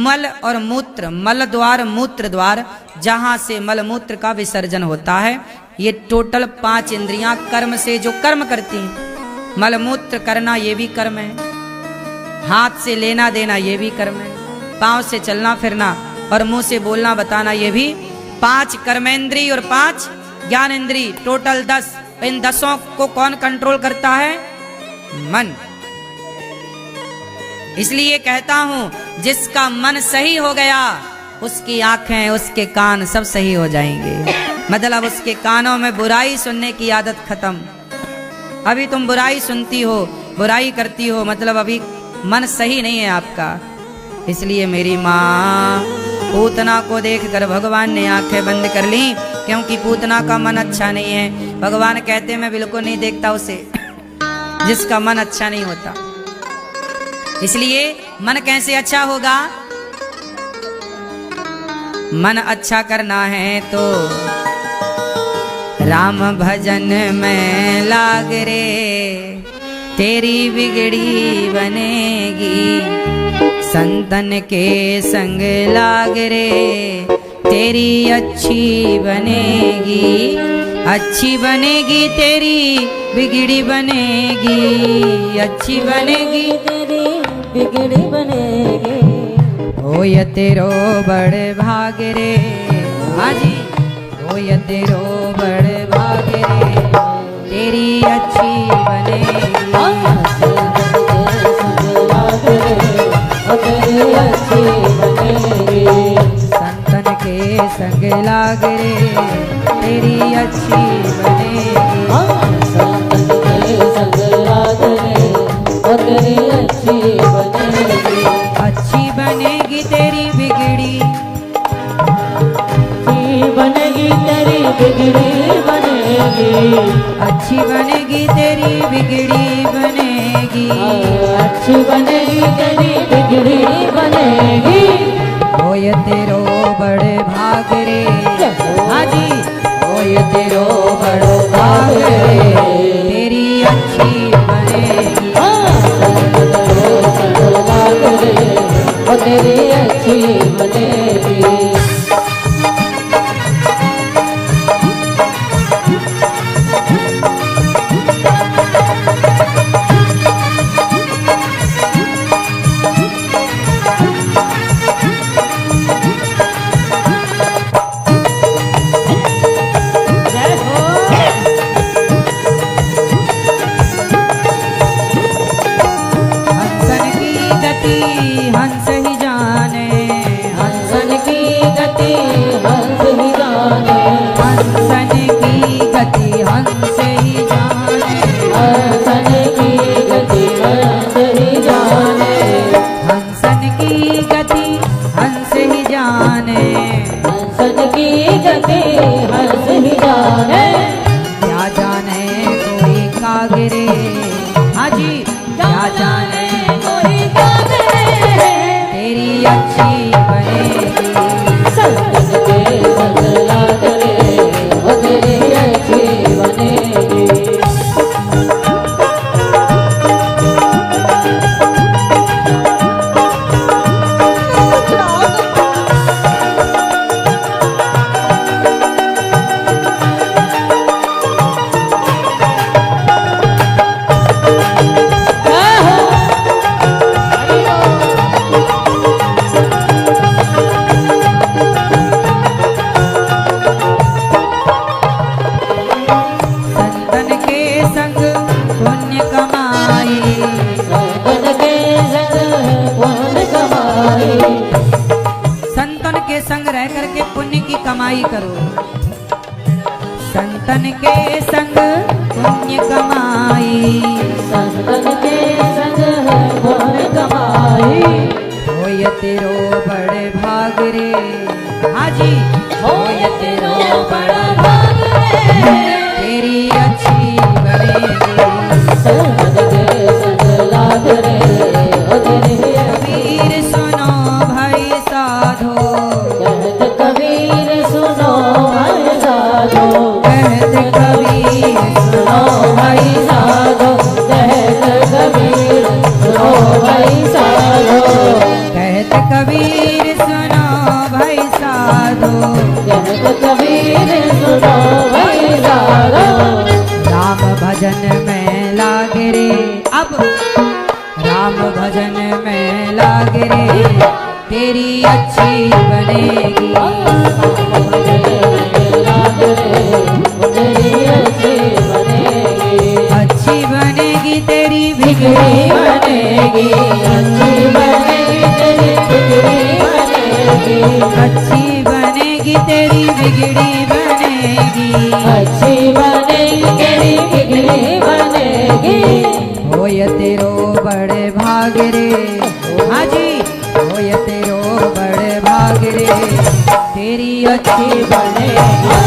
मल और मूत्र, मल द्वार मूत्र द्वार, जहां से मल मूत्र का विसर्जन होता है। ये टोटल 5 इंद्रियां कर्म से जो कर्म करती हैं। मल मूत्र करना ये भी कर्म है, हाथ से लेना देना ये भी कर्म है, पांव से चलना फिरना और मुंह से बोलना बताना ये भी 5 कर्मेंद्रिय और 5 ज्ञानेंद्रिय, टोटल 10। इन 10 को कौन कंट्रोल करता है? मन। इसलिए कहता हूं जिसका मन सही हो गया उसकी आंखें उसके कान सब सही हो जाएंगे। मतलब उसके कानों में बुराई सुनने की आदत खत्म। अभी तुम बुराई सुनती हो, बुराई करती हो, मतलब अभी मन सही नहीं है आपका। इसलिए मेरी माँ, पूतना को देखकर भगवान ने आंखें बंद कर ली, क्योंकि पूतना का मन अच्छा नहीं है। भगवान कहते मैं बिल्कुल नहीं देखता उसे जिसका मन अच्छा नहीं होता। इसलिए मन कैसे अच्छा होगा? मन अच्छा करना है तो राम भजन में लाग रे, तेरी बिगड़ी बनेगी। संतन के संग लाग रे, तेरी अच्छी बनेगी। अच्छी बनेगी तेरी बिगड़ी बनेगी, अच्छी बनेगी तेरी बिगड़ी बनेगी। हो ये तेरो बड़े भाग रे, हाजी हो ये तेरो बड़े भाग रे, तेरी अच्छी बनेगी। तेरी अच्छी बनेगी। संतन के संग लाग रे, तेरी अच्छी बनेगी। संतन के संग लाग रे, तेरी अच्छी बनेगी। अच्छी बनेगी तेरी बिगड़ी, बनेगी तेरी बिगड़ी बनेगी। अच्छी बनेगी तेरी बिगड़ी बनेगी। अच्छी बनेगी तेरी बिगड़ी बनेगी। हो ये तेरो बड़े भाग रे, हाजी हो ये तेरो बड़ो भाग रे, तेरी अच्छी बनेगी। तेरी अच्छी बनेगी। हंस ही जाने, हंसन संतन के संग पुण्य कमाई, संतन के संग है पुण्य कमाई। होय तेरो बड़े भाग रे, हाँ जी, होय तेरो बड़ा भाग रे, तेरी अच्छी बनेगी। संतन के संग लाग रे, ओ तेरी कबीर सुनो भाई साधो, कहत कबीर सुनो भाई साधो, कहत कबीर सुनो भाई साधो, कहत कबीर सुनो भाई साधो, कहत कबीर सुनो भाई साधो। कहत कबीर सुनो भाई साधो। राम भजन में लाग रे, अब राम भजन में लाग रे, तेरी अच्छी बनेगी। अच्छी बनेगी तेरी बिगड़ी बनेगी, अच्छी बनेगी तेरी बिगड़ी बनेगी, अच्छी बनेगी तेरी बिगड़ी बनेगी। अच्छी बनेगी तेरी बिगड़ी बनेगी। होय तेरो बड़े भाग रे, हाँ जी, होय तेरो बड़े भाग रे, तेरी अच्छी बनेगी।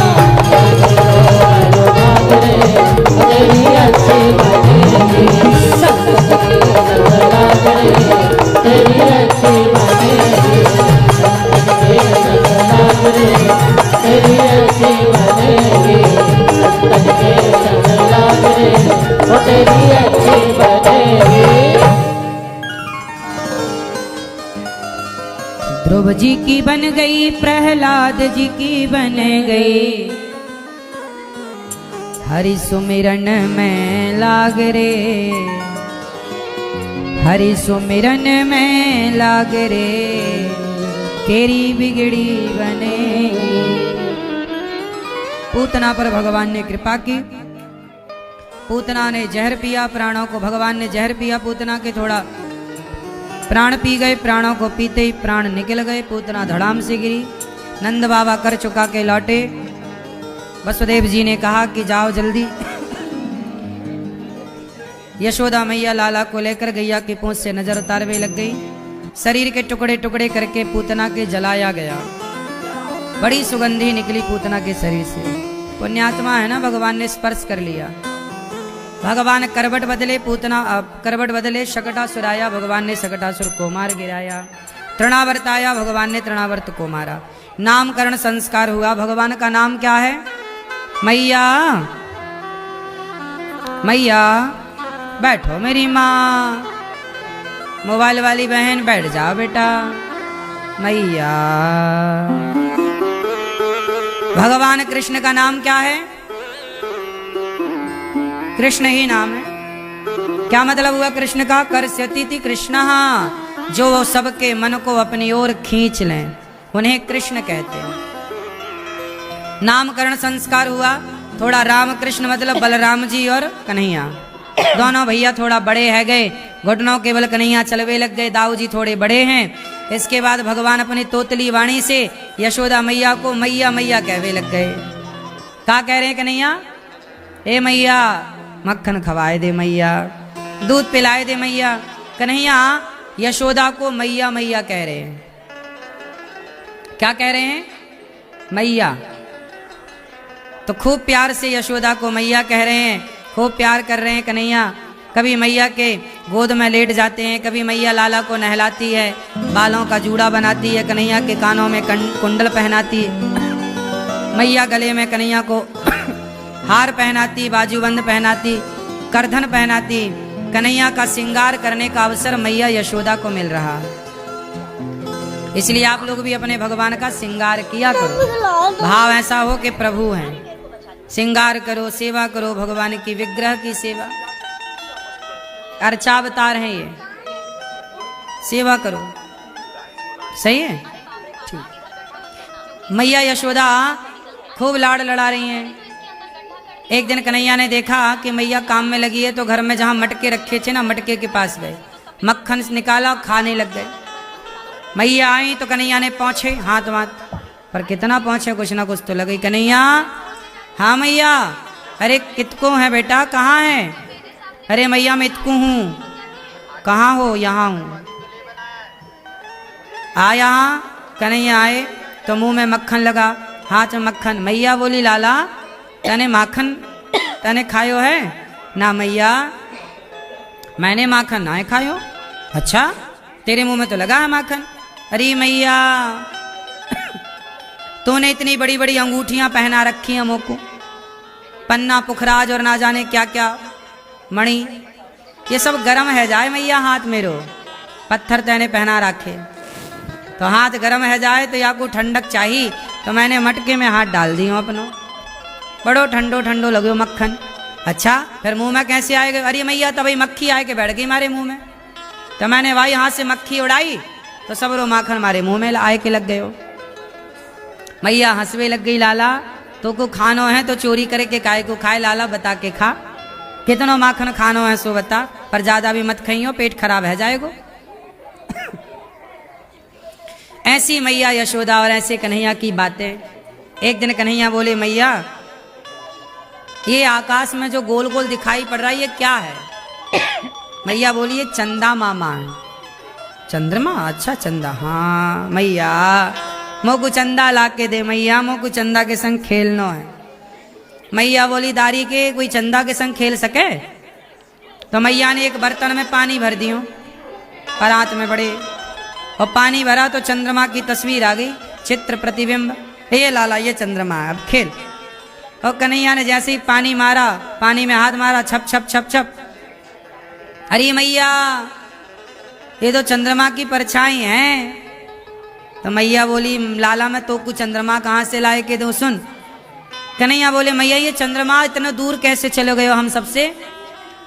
तेरी अच्छी बनेगी, संत के संग लाग रे, तेरी अच्छी बनेगी, संत के संग लाग रे, तेरी अच्छी बनेगी, संत के संग लाग रे, ओ तेरी अच्छी बनेगी। ध्रुव जी की बन गई, प्रहलाद जी की बन गई, हरि सुमिरन में लाग रे, हरि सुमिरन में लाग रे, तेरी बिगड़ी बनेगी। पूतना पर भगवान ने कृपा की, पूतना ने जहर पिया, प्राणों को भगवान ने जहर पिया, पूतना के थोड़ा प्राण पी गए, प्राणों को पीते ही प्राण निकल गए, पूतना धड़ाम से गिरी। नंद बाबा कर चुका के लौटे, वसुदेव जी ने कहा कि जाओ जल्दी। यशोदा मैया लाला को लेकर गैया की पूंछ से नजर उतारवे लग गई। शरीर के टुकड़े टुकड़े करके पूतना के जलाया गया। बड़ी सुगंधी निकली पूतना के शरीर से। पुण्यात्मा है ना, भगवान ने स्पर्श कर लिया। भगवान करवट बदले, पूतना करवट बदले, शकटासुर आया, भगवान ने शकटासुर को मार गिराया। तृणावर्त आया, भगवान ने तृणावर्त को मारा। नामकरण संस्कार हुआ। भगवान का नाम क्या है? मैया। मैया बैठो मेरी माँ। मोबाइल वाली बहन बैठ जाओ बेटा। मैया। भगवान कृष्ण का नाम क्या है? कृष्ण ही नाम है। क्या मतलब हुआ कृष्ण का? कर्ष्यति कृष्ण, जो सबके मन को अपनी ओर खींच लें, उन्हें कृष्ण कहते हैं। नामकरण संस्कार हुआ। थोड़ा राम कृष्ण मतलब बलराम जी और कन्हैया, दोनों भैया थोड़ा बड़े है गए। घुटनों के बल कन्हैया चलवे लग गए। दाऊ जी थोड़े बड़े हैं। इसके बाद भगवान अपनी तोतली वाणी से यशोदा मैया को मैया मैया कहवे लग गए। क्या कह रहे हैं कन्हैया? ए मैया, मक्खन खवाए दे मैया, दूध पिलाए दे मैया। कन्हैया यशोदा को मैया मैया कह रहे हैं। क्या कह रहे हैं? मैया। तो खूब प्यार से यशोदा को मैया कह रहे हैं, खूब प्यार कर रहे हैं कन्हैया। कभी मैया के गोद में लेट जाते हैं, कभी मैया लाला को नहलाती है, बालों का जूड़ा बनाती है, कन्हैया के कानों में कुंडल पहनाती है, मैया गले में कन्हैया को हार पहनाती, बाजूबंद पहनाती, करधन पहनाती। कन्हैया का श्रृंगार करने का अवसर मैया यशोदा को मिल रहा। इसलिए आप लोग भी अपने भगवान का श्रृंगार किया करो। भाव ऐसा हो कि प्रभु हैं। श्रृंगार करो, सेवा करो, भगवान की विग्रह की सेवा। अर्चावतार हैं ये, सेवा करो। सही है? ठीक। मैया यशोदा खूब लाड़ लड़ा रही हैं। एक दिन कन्हैया ने देखा कि मैया काम में लगी है, तो घर में जहां मटके रखे थे ना, मटके के पास गए, मक्खन निकाला, खाने लग गए। मैया आई तो कन्हैया ने पहुंचे हाथ पर कितना पहुंचे, कुछ ना कुछ तो लगी। कन्हैया, हाँ मैया, अरे कितको है बेटा, कहाँ है? अरे मैया मैं इतकू हूँ। कहाँ हो? यहाँ हूँ। आ यहाँ। कन्हैया आए तो मुंह में मक्खन लगा, हाथ में मक्खन। मैया बोली लाला तने माखन तने खायो है ना? मैया मैंने माखन ना खायो। अच्छा तेरे मुंह में तो लगा है माखन। अरे मैया तूने इतनी बड़ी बड़ी अंगूठियां पहना रखी हैं मोको, पन्ना पुखराज और ना जाने क्या क्या मणि, ये सब गरम है जाए मैया हाथ मेरो। पत्थर तैने पहना रखे तो हाथ गरम है जाए तो या को ठंडक चाहिए, तो मैंने मटके में हाथ डाल दियो अपनो, बड़ो ठंडो ठंडो लगो मक्खन। अच्छा फिर मुंह में कैसे आएगा? अरे मैया तभी मक्खी आए के बैठ गई मारे मुंह में, तो मैंने भाई हाथ से मक्खी उड़ाई तो सब रो माखन मारे मुंह में आए के लग गए हो। मैया हंसवे लग गई, लाला तो को खानो है तो चोरी करे के काय को खाए? लाला बता के खा, कितनो माखन खानो है सो बता, पर ज्यादा भी मत खाइयो, पेट खराब है जाएगो। ऐसी मैया यशोदा और ऐसे कन्हैया की बातें। एक दिन कन्हैया बोले मैया ये आकाश में जो गोल गोल दिखाई पड़ रहा है ये क्या है? मैया बोली ये चंदा मामा है। चंद्रमा? अच्छा चंदा, हाँ मैया मोको चंदा ला के दे मैया, मोको चंदा के संग खेलना है। मैया बोली दारी के कोई चंदा के संग खेल सके? तो मैया ने एक बर्तन में पानी भर दियो, परात में बड़े, और पानी भरा तो चंद्रमा की तस्वीर आ गई, चित्र प्रतिबिंब। ये लाला ये चंद्रमा है, अब खेल। और कन्हैया ने जैसे ही पानी मारा, पानी में हाथ मारा, छप छप छप छप। अरे मैया ये तो चंद्रमा की परछाई है। तो मैया बोली लाला मैं तो कुछ चंद्रमा कहाँ से लाए के दो सुन। कन्हैया बोले मैया ये चंद्रमा इतना दूर कैसे चले गए हो हम सबसे?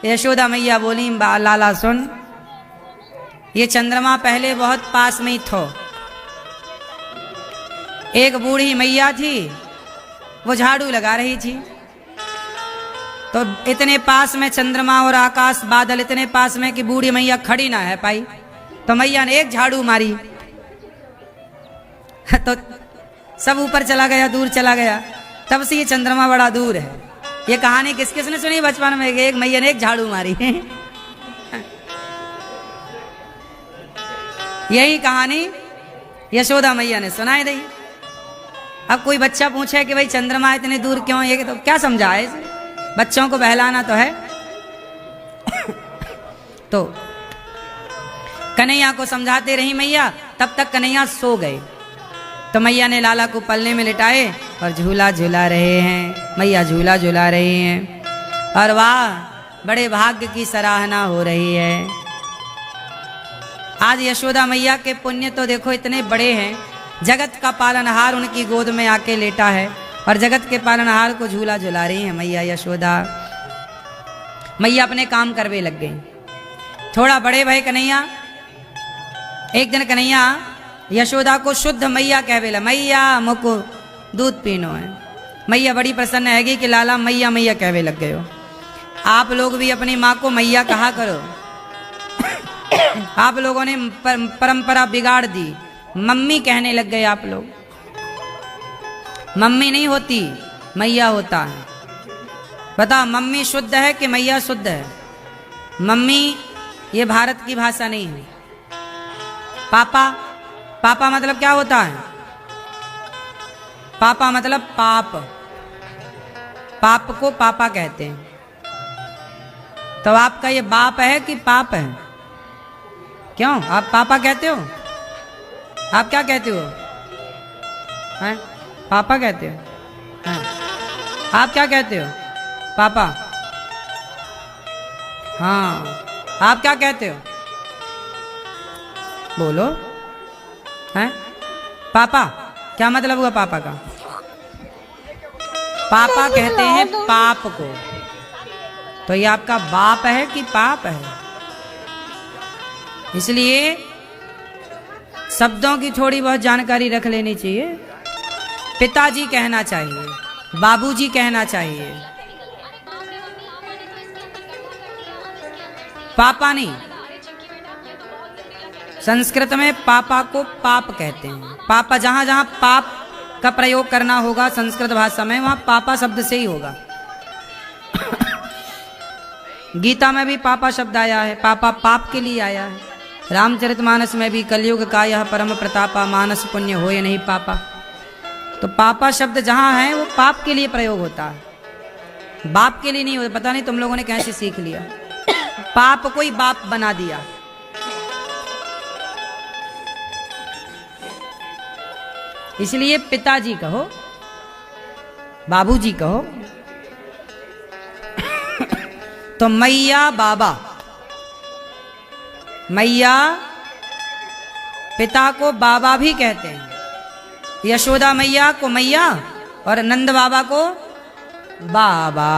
यशोदा मैया बोली लाला सुन, ये चंद्रमा पहले बहुत पास में ही थो। एक बूढ़ी मैया थी, वो झाड़ू लगा रही थी, तो इतने पास में चंद्रमा और आकाश बादल इतने पास में कि बूढ़ी मैया खड़ी ना है पाई, तो मैया ने एक झाड़ू मारी तो सब ऊपर चला गया, दूर चला गया। तब से ये चंद्रमा बड़ा दूर है। ये कहानी किस किसने सुनी बचपन में? एक मैया ने एक झाड़ू मारी। यही कहानी यशोदा मैया ने सुनाई दी। अब कोई बच्चा पूछे कि भाई चंद्रमा इतने दूर क्यों, ये तो क्या समझा है इसे? बच्चों को बहलाना तो है। तो कन्हैया को समझाते रही मैया, तब तक कन्हैया सो गए। तो मैया ने लाला को पल्ले में लिटाए और झूला झूला रहे हैं। मैया झूला झूला रही हैं और वाह बड़े भाग्य की सराहना हो रही है। आज यशोदा मैया के पुण्य तो देखो इतने बड़े हैं। जगत का पालनहार उनकी गोद में आके लेटा है और जगत के पालनहार को झूला झुला रही है मैया यशोदा। मैया अपने काम करवे लग गई। थोड़ा बड़े भाई कन्हैया, एक दिन कन्हैया यशोदा को शुद्ध मैया कहवे ला, मैया मुको दूध पीनो है। मैया बड़ी प्रसन्न हैगी कि लाला मैया मैया कहवे लग गए हो। आप लोग भी अपनी माँ को मैया कहा करो। आप लोगों ने परंपरा बिगाड़ दी, मम्मी कहने लग गए आप लोग। मम्मी नहीं होती, मैया होता है। बता मम्मी शुद्ध है कि मैया शुद्ध है? मम्मी ये भारत की भाषा नहीं है। पापा, पापा मतलब क्या होता है? पापा मतलब पाप, पाप को पापा कहते हैं। तो आपका ये बाप है कि पाप है? क्यों आप पापा कहते हो? आप क्या कहते हो? हैं? पापा कहते हो? हैं? आप क्या कहते हो? पापा। हाँ आप क्या कहते हो? बोलो। हैं? पापा क्या मतलब हुआ पापा का? पापा कहते हैं पाप को। तो ये आपका बाप है कि पाप है? इसलिए शब्दों की थोड़ी बहुत जानकारी रख लेनी चाहिए। पिताजी कहना चाहिए, बाबूजी कहना चाहिए, पापा नहीं। संस्कृत में पापा को पाप कहते हैं। पापा जहां जहां पाप का प्रयोग करना होगा संस्कृत भाषा में, वहां पापा शब्द से ही होगा। गीता में भी पापा शब्द आया है, पापा पाप के लिए आया है। रामचरितमानस में भी कलयुग का यह परम प्रतापा, मानस पुण्य होए नहीं पापा। तो पापा शब्द जहां है वो पाप के लिए प्रयोग होता है, बाप के लिए नहीं होता। पता नहीं तुम लोगों ने कैसे सीख लिया, पाप को ही बाप बना दिया। इसलिए पिताजी कहो, बाबूजी कहो। तो मैया बाबा, मैया पिता को बाबा भी कहते हैं। यशोदा मैया को मैया और नंद बाबा को बाबा।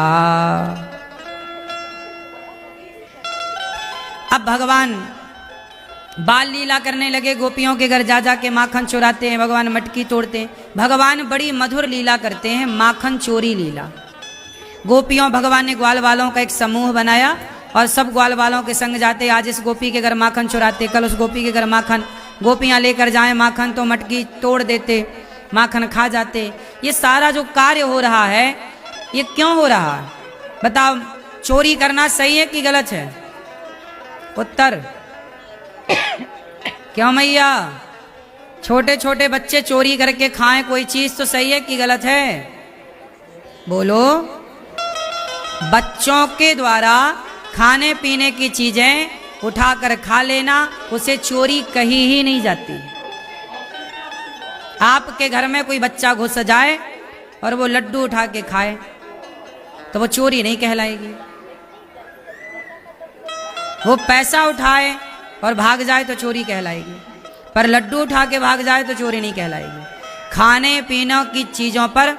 अब भगवान बाल लीला करने लगे, गोपियों के घर जा जा के माखन चुराते हैं, भगवान मटकी तोड़ते हैं। भगवान बड़ी मधुर लीला करते हैं, माखन चोरी लीला। गोपियों, भगवान ने ग्वाल वालों का एक समूह बनाया और सब ग्वाल वालों के संग जाते। आज इस गोपी के घर माखन चुराते, कल उस गोपी के घर माखन। गोपियां लेकर जाएं माखन तो मटकी तोड़ देते, माखन खा जाते। ये सारा जो कार्य हो रहा है ये क्यों हो रहा है बताओ? चोरी करना सही है कि गलत है? उत्तर क्यों मैया? छोटे छोटे बच्चे चोरी करके खाएं कोई चीज तो सही है कि गलत है? बोलो। बच्चों के द्वारा खाने पीने की चीजें उठाकर खा लेना, उसे चोरी कही ही नहीं जाती। आपके घर में कोई बच्चा घुस जाए और वो लड्डू उठा के खाए तो वो चोरी नहीं कहलाएगी। वो पैसा उठाए और भाग जाए तो चोरी कहलाएगी, पर लड्डू उठा के भाग जाए तो चोरी नहीं कहलाएगी। खाने पीने की चीजों पर,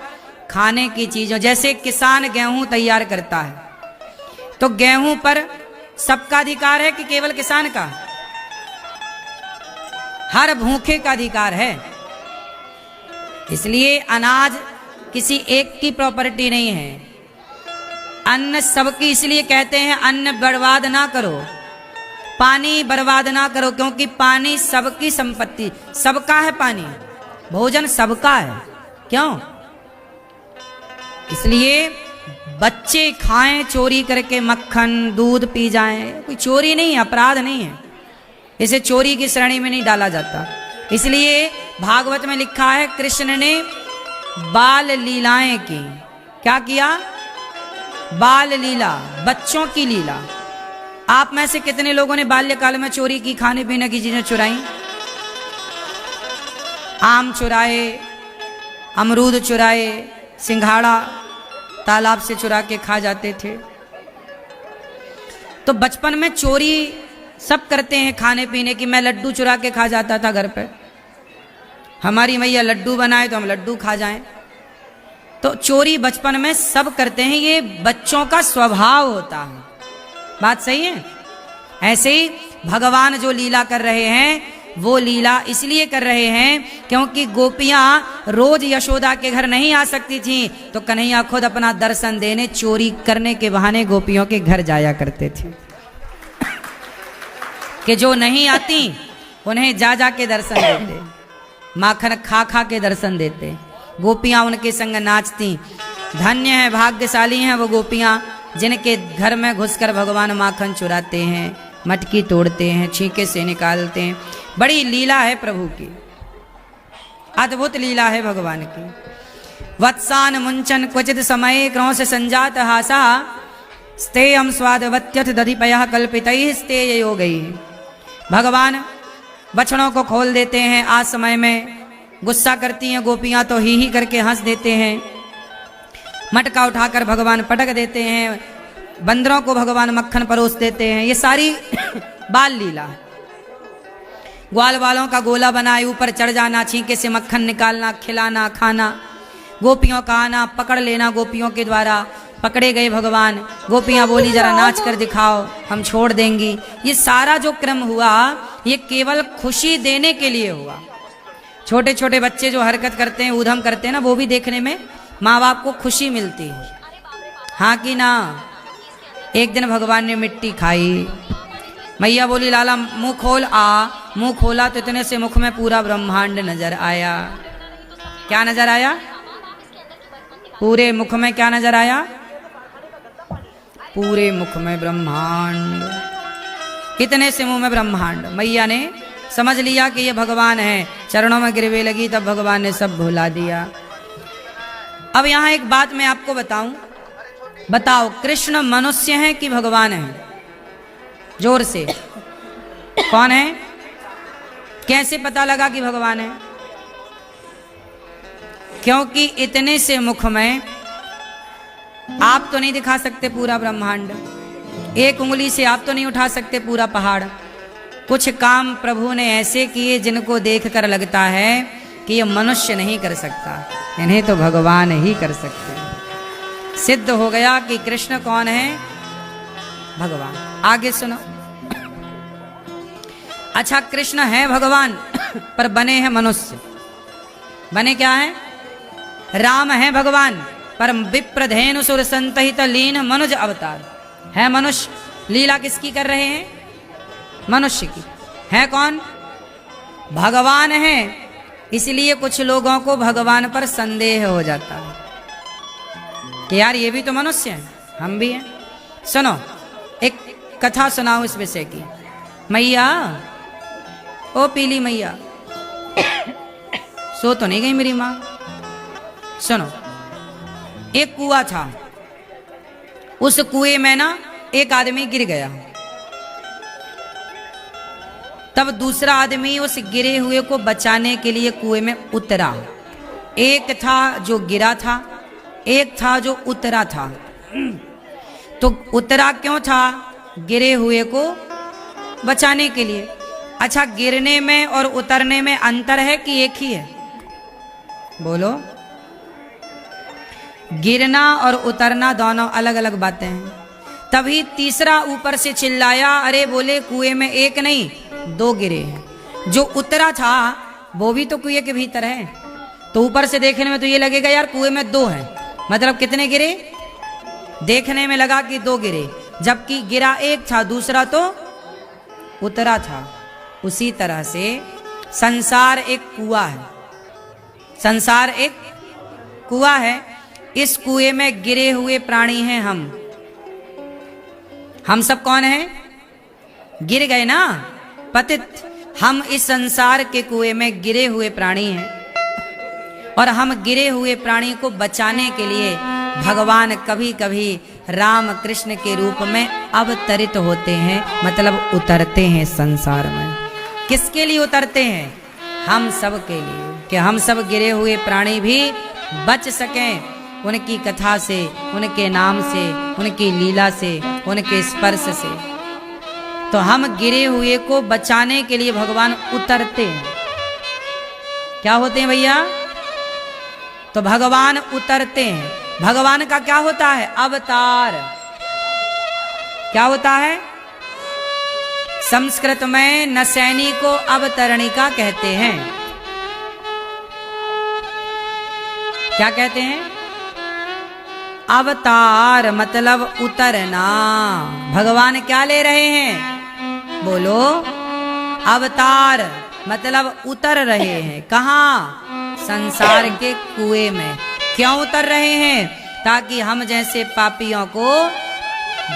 खाने की चीजों, जैसे किसान गेहूं तैयार करता है तो गेहूं पर सबका अधिकार है कि केवल किसान का? हर भूखे का अधिकार है। इसलिए अनाज किसी एक की प्रॉपर्टी नहीं है, अन्न सबकी। इसलिए कहते हैं अन्न बर्बाद ना करो, पानी बर्बाद ना करो, क्योंकि पानी सबकी संपत्ति, सबका है पानी, भोजन सबका है। क्यों? इसलिए बच्चे खाएं चोरी करके, मक्खन दूध पी जाएं, कोई चोरी नहीं है, अपराध नहीं है, इसे चोरी की श्रेणी में नहीं डाला जाता। इसलिए भागवत में लिखा है कृष्ण ने बाल लीलाएं की। क्या किया? बाल लीला, बच्चों की लीला। आप में से कितने लोगों ने बाल्यकाल में चोरी की, खाने पीने की चीजें चुराई? आम चुराए, अमरूद चुराए, सिंघाड़ा तालाब से चुरा के खा जाते थे। तो बचपन में चोरी सब करते हैं खाने पीने की। मैं लड्डू चुरा के खा जाता था घर पे, हमारी मैया लड्डू बनाए तो हम लड्डू खा जाएं। तो चोरी बचपन में सब करते हैं, ये बच्चों का स्वभाव होता है। बात सही है? ऐसे ही भगवान जो लीला कर रहे हैं वो लीला इसलिए कर रहे हैं क्योंकि गोपियां रोज यशोदा के घर नहीं आ सकती थी, तो कन्हैया खुद अपना दर्शन देने चोरी करने के बहाने गोपियों के घर जाया करते थे कि जो नहीं आती उन्हें जा जा के दर्शन देते, माखन खा खा के दर्शन देते। गोपियां उनके संग नाचती। धन्य है, भाग्यशाली हैं वो गोपियां जिनके घर में घुसकर भगवान माखन चुराते हैं, मटकी तोड़ते हैं, छींके से निकालते हैं। बड़ी लीला है प्रभु की, अद्भुत लीला है भगवान की। वत्सान मुंचन क्वचित समय क्रोश संजात हासा स्तेयम स्वादवत्यथ दधिपयः कल्पितैः स्तेय योगैः। भगवान बछड़ों को खोल देते हैं। आज समय में गुस्सा करती हैं गोपियां तो ही करके हंस देते हैं। मटका उठाकर भगवान पटक देते हैं, बंदरों को भगवान मक्खन परोस देते हैं। ये सारी बाल लीला। ग्वाल वालों का गोला बनाए, ऊपर चढ़ जाना, छींके से मक्खन निकालना, खिलाना, खाना, गोपियों का आना, पकड़ लेना गोपियों के द्वारा। पकड़े गए भगवान, गोपियां बोली जरा नाच कर दिखाओ, हम छोड़ देंगी। ये सारा जो क्रम हुआ ये केवल खुशी देने के लिए हुआ। छोटे छोटे बच्चे जो हरकत करते हैं, ऊधम करते हैं ना, वो भी देखने में माँ बाप को खुशी मिलती है, हाँ कि ना। एक दिन भगवान ने मिट्टी खाई, मैया बोली लाला मुंह खोल। मुंह खोला तो इतने से मुख में पूरा ब्रह्मांड नजर आया। क्या नजर आया? पूरे मुख में क्या नजर आया? पूरे मुख में ब्रह्मांड, कितने से मुंह में ब्रह्मांड। मैया ने समझ लिया कि ये भगवान है, चरणों में गिरवे लगी, तब भगवान ने सब भुला दिया। अब यहां एक बात मैं आपको बताऊं, बताओ कृष्ण मनुष्य हैं कि भगवान हैं? जोर से, कौन है? कैसे पता लगा कि भगवान है? क्योंकि इतने से मुख में आप तो नहीं दिखा सकते पूरा ब्रह्मांड, एक उंगली से आप तो नहीं उठा सकते पूरा पहाड़। कुछ काम प्रभु ने ऐसे किए जिनको देखकर लगता है कि ये मनुष्य नहीं कर सकता, इन्हें तो भगवान ही कर सकते हैं। सिद्ध हो गया कि कृष्ण कौन है? भगवान। आगे सुनो। अच्छा, कृष्ण है भगवान पर बने हैं मनुष्य। बने क्या है? राम है भगवान पर विप्रधेनु सुर संतहित लीन मनुज अवतार है। मनुष्य लीला किसकी कर रहे हैं? मनुष्य की। है कौन? भगवान है। इसलिए कुछ लोगों को भगवान पर संदेह हो जाता है कि यार ये भी तो मनुष्य है, हम भी हैं। सुनो, एक कथा सुनाओ इस विषय की। मैया, ओ पीली मैया, सो तो नहीं गई मेरी माँ? सुनो, एक कुआं था, उस कुएं में ना एक आदमी गिर गया। तब दूसरा आदमी उस गिरे हुए को बचाने के लिए कुएं में उतरा। एक था जो गिरा था, एक था जो उतरा था। तो उतरा क्यों था? गिरे हुए को बचाने के लिए। अच्छा, गिरने में और उतरने में अंतर है कि एक ही है? बोलो। गिरना और उतरना दोनों अलग अलग बातें हैं। तभी तीसरा ऊपर से चिल्लाया, अरे बोले कुएं में एक नहीं दो गिरे हैं। जो उतरा था वो भी तो कुएं के भीतर है, तो ऊपर से देखने में तो ये लगेगा यार कुएं में दो हैं, मतलब कितने गिरे? देखने में लगा कि दो गिरे, जबकि गिरा एक था, दूसरा तो उतरा था। उसी तरह से संसार एक कुआं है। संसार एक कुआं है। इस कुएं में गिरे हुए प्राणी हैं हम सब कौन हैं? गिर गए ना, पतित। हम इस संसार के कुएं में गिरे हुए प्राणी हैं और हम गिरे हुए प्राणी को बचाने के लिए भगवान कभी कभी राम कृष्ण के रूप में अवतरित होते हैं, मतलब उतरते हैं संसार में। किसके लिए उतरते हैं? हम सब के लिए, कि हम सब गिरे हुए प्राणी भी बच सकें उनकी कथा से, उनके नाम से, उनकी लीला से, उनके स्पर्श से। तो हम गिरे हुए को बचाने के लिए भगवान उतरते हैं। क्या होते हैं भैया? तो भगवान उतरते हैं। भगवान का क्या होता है? अवतार। क्या होता है? संस्कृत में नसैनी को अवतरणिका कहते हैं। क्या कहते हैं? अवतार मतलब उतरना। भगवान क्या ले रहे हैं? बोलो। अवतार मतलब उतर रहे हैं। कहाँ? संसार के कुएं में। क्यों उतर रहे हैं? ताकि हम जैसे पापियों को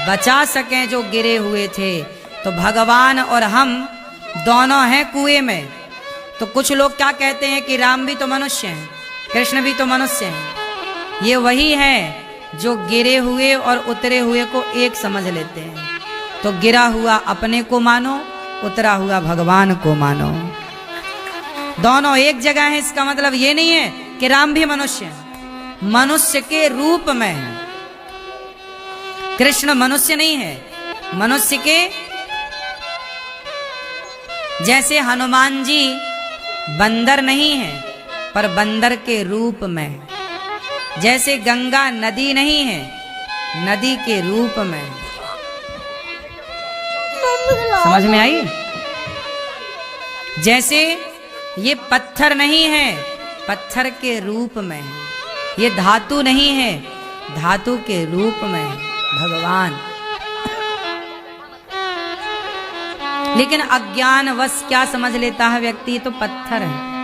बचा सकें जो गिरे हुए थे। तो भगवान और हम दोनों हैं कुएं में। तो कुछ लोग क्या कहते हैं कि राम भी तो मनुष्य हैं, कृष्ण भी तो मनुष्य हैं। ये वही है जो गिरे हुए और उतरे हुए को एक समझ लेते हैं। तो गिरा हुआ अपने को मानो, उतरा हुआ भगवान को मानो। दोनों एक जगह है। इसका मतलब ये नहीं है कि राम भी मनुष्य है, मनुष्य के रूप में है। कृष्ण मनुष्य नहीं है, मनुष्य के जैसे हनुमान जी बंदर नहीं है पर बंदर के रूप में है। जैसे गंगा नदी नहीं है, नदी के रूप में है। समझ में आई? जैसे ये पत्थर नहीं है, पत्थर के रूप में है। ये धातु नहीं है, धातु के रूप में है भगवान। लेकिन अज्ञानवश क्या समझ लेता है व्यक्ति? तो पत्थर है।